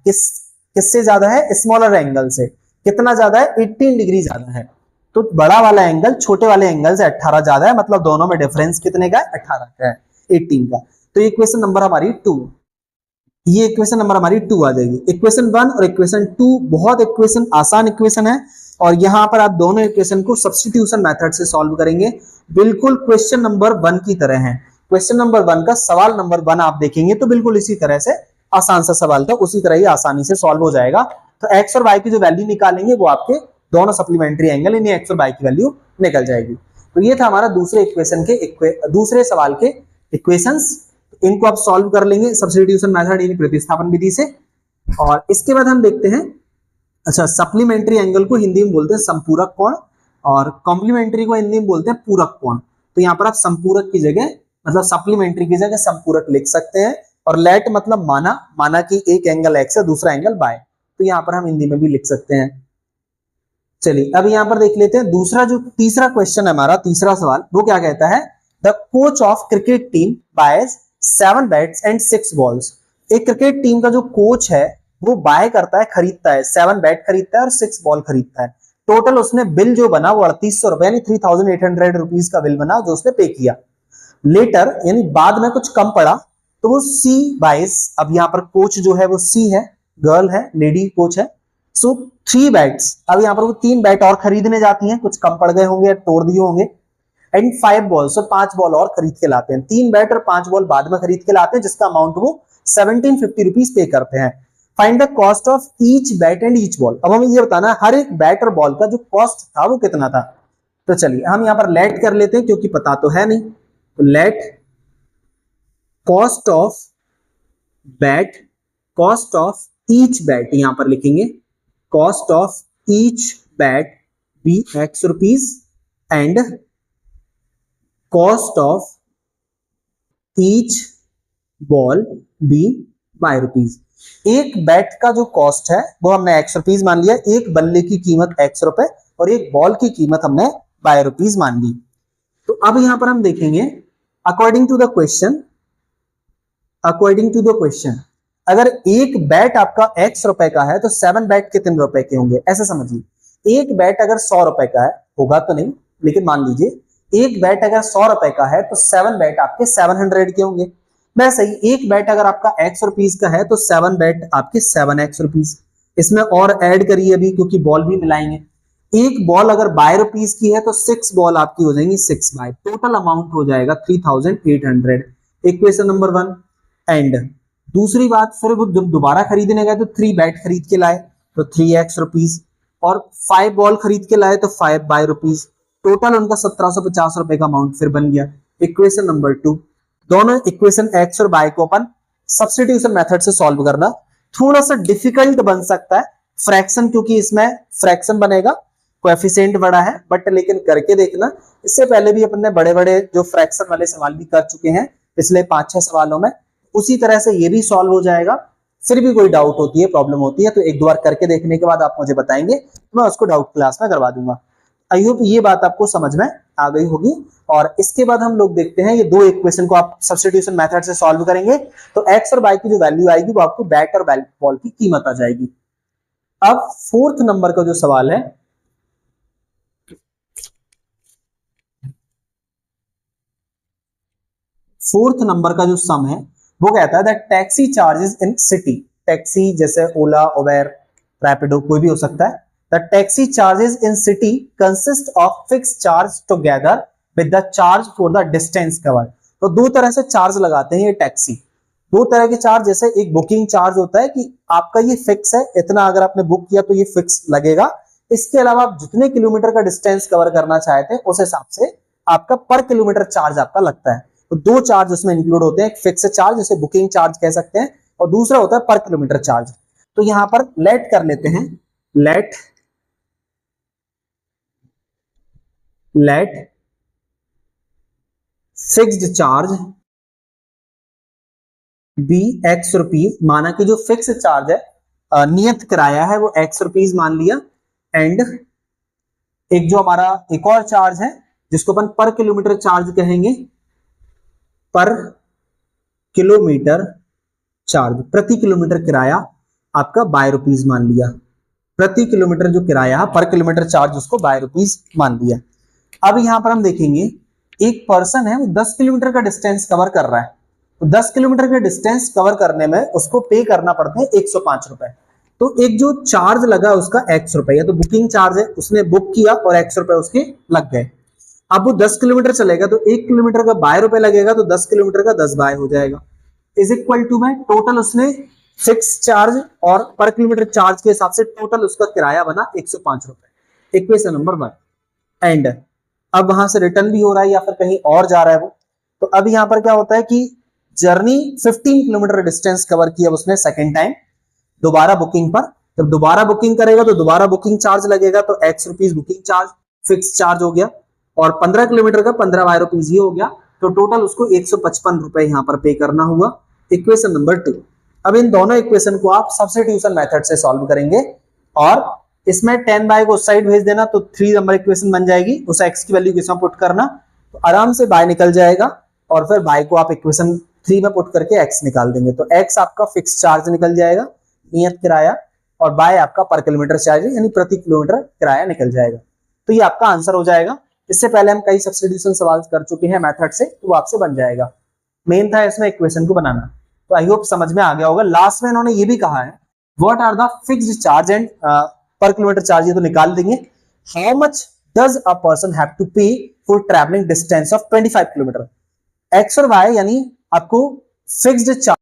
किससे ज्यादा है, स्मॉलर एंगल से। कितना ज्यादा है, 18 डिग्री ज्यादा है। तो बड़ा वाला एंगल छोटे वाले एंगल से 18 ज्यादा है, मतलब दोनों में डिफरेंस कितने का है, 18 का है, 18 का। तो ये इक्वेशन नंबर हमारी 2, ये इक्वेशन नंबर हमारी 2 आ जाएगी। इक्वेशन 1 और इक्वेशन 2 बहुत इक्वेशन आसान इक्वेशन है, और यहां पर आप दोनों इक्वेशन को सब्स्टिट्यूशन मेथड से सॉल्व करेंगे, बिल्कुल क्वेश्चन नंबर 1 की तरह है। क्वेश्चन नंबर 1 का सवाल नंबर 1 आप देखेंगे तो बिल्कुल इसी तरह से आसान सा सवाल था, उसी तरह ही आसानी से सॉल्व हो जाएगा। तो एक्स और वाई की जो वैल्यू निकालेंगे वो आपके दोनों सप्लीमेंट्री एंगल यानी एक्स और वाई की वैल्यू निकल जाएगी। तो ये था हमारा दूसरे इक्वेशन के दूसरे सवाल के इक्वेशंस। इनको आप सॉल्व कर लेंगे सब्स्टिट्यूशन मेथड यानी प्रतिस्थापन विधि से। और इसके बाद हम देखते हैं, अच्छा सप्लीमेंट्री एंगल को हिंदी में बोलते हैं संपूरक कोण और कॉम्प्लीमेंट्री को हिंदी में बोलते हैं पूरक कोण। तो यहाँ पर आप संपूरक की जगह मतलब सप्लीमेंट्री की जगह संपूरक लिख सकते हैं। और लेट मतलब माना कि एक एंगल एक्स है दूसरा एंगल बाय, तो यहाँ पर हम हिंदी में भी लिख सकते हैं। चलिए अब यहाँ पर देख लेते हैं दूसरा जो तीसरा क्वेश्चन है हमारा, तीसरा सवाल वो क्या कहता है, the coach of cricket team boys 7 bats and 6 balls. एक क्रिकेट टीम का जो कोच है वो बाय करता है, खरीदता है, 7 बैट खरीदता है और 6 बॉल खरीदता है। टोटल उसने बिल जो बना वो 3800 रुपए यानी 3800 रुपीज का बिल बना जो उसने पे किया। लेटर यानी बाद में कुछ कम पड़ा तो वो सी बाइस, अब यहाँ पर कोच जो है वो सी है, गर्ल है, लेडी कोच है। सो 3 बैट्स, अब यहाँ पर वो 3 बैट और खरीदने जाती हैं, कुछ कम पड़ गए होंगे, तोड़ दिए होंगे। एंड 5 बॉल, सो 5 बॉल और खरीद के लाते हैं। 3 बैट और 5 बॉल बाद में खरीद के लाते हैं जिसका अमाउंट वो 1750 रुपीज पे करते हैं। Find the cost of each bat and each ball. अब हमें ये बताना है हर एक बैट और बॉल का जो कॉस्ट था वो कितना था। तो चलिए हम यहाँ पर लेट कर लेते हैं क्योंकि पता तो है नहीं। तो let cost of bat, cost of each bat यहां पर लिखेंगे, cost of each bat be x rupees and cost of each ball be y rupees. एक बैट का जो कॉस्ट है वो हमने एक्स रुपीज मान लिया, एक बल्ले की कीमत एक्स रुपए और एक बॉल की कीमत हमने वाई रुपीज मान ली। तो अब यहां पर हम देखेंगे according to the question, according to the question अगर एक बैट आपका एक्स रुपए का है तो 7 बैट कितने रुपए के होंगे, ऐसे समझिए। एक बैट अगर 100 रुपए का है, होगा तो नहीं लेकिन मान लीजिए एक बैट अगर 100 रुपए का है तो 7 बैट आपके 700 के होंगे। वैसे ही एक बैट अगर आपका एक्स रुपीज का है तो 7 बैट आपके 7 एक्स रुपीज। इसमें और ऐड करिए अभी क्योंकि बॉल भी मिलाएंगे। एक बॉल अगर बाय रुपीज की है तो 6 बॉल आपकी हो जाएंगी 6 बाय, टोटल अमाउंट हो जाएगा 3800। Equation number 1। एंड दूसरी बात फिर वो जब दोबारा खरीदने गए तो 3 बैट खरीद के लाए तो 3 एक्स रुपीज और 5 बॉल खरीद के लाए तो 5 बाय रुपीज, टोटल उनका 1750 रुपए का अमाउंट फिर बन गया। Equation number 2। दोनों इक्वेशन एक्स और बाय को अपन सब्स्टिट्यूशन मेथड से सॉल्व करना थोड़ा सा डिफिकल्ट बन सकता है, फ्रैक्शन क्योंकि इसमें फ्रैक्शन बनेगा, कोएफिशिएंट बड़ा है, बट लेकिन करके देखना। इससे पहले भी अपन ने बड़े बड़े जो फ्रैक्शन वाले सवाल भी कर चुके हैं पिछले 5-6 सवालों में, उसी तरह से ये भी सॉल्व हो जाएगा। फिर भी कोई डाउट होती है, प्रॉब्लम होती है तो एक दो बार करके देखने के बाद आप मुझे बताएंगे तो मैं उसको डाउट क्लास में करवा दूंगा। आई होप ये बात आपको समझ में आ गई होगी। और इसके बाद हम लोग देखते हैं ये दो इक्वेशन को आप सब्स्टिट्यूशन मेथड से सॉल्व करेंगे तो एक्स और वाई की जो वैल्यू आएगी वो आपको बैट और बॉल की कीमत आ जाएगी। अब 4th नंबर का जो सवाल है, फोर्थ नंबर का जो सम है वो कहता है that taxi charges in city. Taxi जैसे ओला, उबेर, रैपिडो कोई भी हो सकता है। The taxi charges in city consist of fix charge together with the charge for the distance covered. तो दो तरह से चार्ज लगाते हैं ये टैक्सी। दो तरह के चार्ज, जैसे एक बुकिंग चार्ज होता है कि आपका ये फिक्स है, इतना अगर आपने बुक किया तो ये फिक्स लगेगा। इसके अलावा आप जितने किलोमीटर का डिस्टेंस कवर करना चाहते हैं उस हिसाब से आपका पर किलोमीटर चार्ज आपका लगता है। तो दो चार्ज उसमें इंक्लूड होते हैं, एक फिक्स चार्ज जिसे बुकिंग चार्ज कह सकते हैं और दूसरा होता है पर किलोमीटर चार्ज। तो यहां पर लेट कर लेते हैं, let fixed charge be x rupees. माना कि जो फिक्स चार्ज है, नियत किराया है, वो एक्स रुपीज मान लिया। एंड एक जो हमारा एक और चार्ज है जिसको अपन पर किलोमीटर चार्ज कहेंगे, पर किलोमीटर चार्ज, प्रति किलोमीटर किराया आपका बाय रुपीज मान लिया। प्रति किलोमीटर जो किराया है पर किलोमीटर चार्ज उसको बाय रुपीज मान लिया। अब यहां पर हम देखेंगे एक पर्सन है वो 10 किलोमीटर का डिस्टेंस कवर कर रहा है। तो 10 किलोमीटर का डिस्टेंस कवर करने में उसको पे करना पड़ते हैं 105 रुपए। तो एक जो चार्ज लगा उसका एक्स रुपए, या तो बुकिंग चार्ज है, उसने बुक किया और एक्स रुपए उसके लग गए। अब वो 10 किलोमीटर चलेगा तो 1 किलोमीटर का 12 रुपए लगेगा, तो 10 किलोमीटर का 10 बाय हो जाएगा, इज इक्वल टू में टोटल उसने फिक्स चार्ज और पर किलोमीटर चार्ज के हिसाब से टोटल उसका किराया बना 105 रुपए। Equation number 1। एंड अब वहां से रिटर्न भी हो रहा है या फिर कहीं और जा रहा है वो, तो अब यहां पर क्या होता है कि जर्नी 15 किलोमीटर डिस्टेंस कवर किया उसने सेकेंड टाइम दोबारा बुकिंग पर। जब दोबारा बुकिंग करेगा तो दोबारा बुकिंग चार्ज लगेगा, तो x rupees booking charge fix charge हो गया, और 15 किलोमीटर का 15 वाई रुपीज ये हो गया, तो टोटल उसको 155 रुपए यहां पर पे करना हुआ। Equation number 2। अब इन दोनों इक्वेशन को आप सब्स्टिट्यूशन मेथड से सॉल्व करेंगे, और इसमें 10 बाय को उस साइड भेज देना, तो 3 नंबर इक्वेशन बन जाएगी, उस एक्स की वैल्यू इसमें पुट करना, तो आराम से बाय निकल जाएगा, और फिर बाय को आप इक्वेशन 3 में पुट करके एक्स निकाल देंगे, तो एक्स आपका फिक्स चार्ज निकल जाएगा, नियत किराया, और बाय आपका पर किलोमीटर चार्ज यानी प्रति किलोमीटर किराया निकल जाएगा। तो ये आपका आंसर हो जाएगा। इससे पहले हम कई सब्स्टिट्यूशन सवाल कर चुके हैं मेथड से, तो वो आपसे बन जाएगा। मेन था इसमें इक्वेशन को बनाना, तो आई होप समझ में आ गया होगा। लास्ट में इन्होंने ये भी कहा है what are the fixed charge and per kilometre charge, ये तो निकाल देंगे। How much does a person have to pay for travelling distance of 25 kilometre. X और वाई यानी आपको फिक्स्ड चार्ज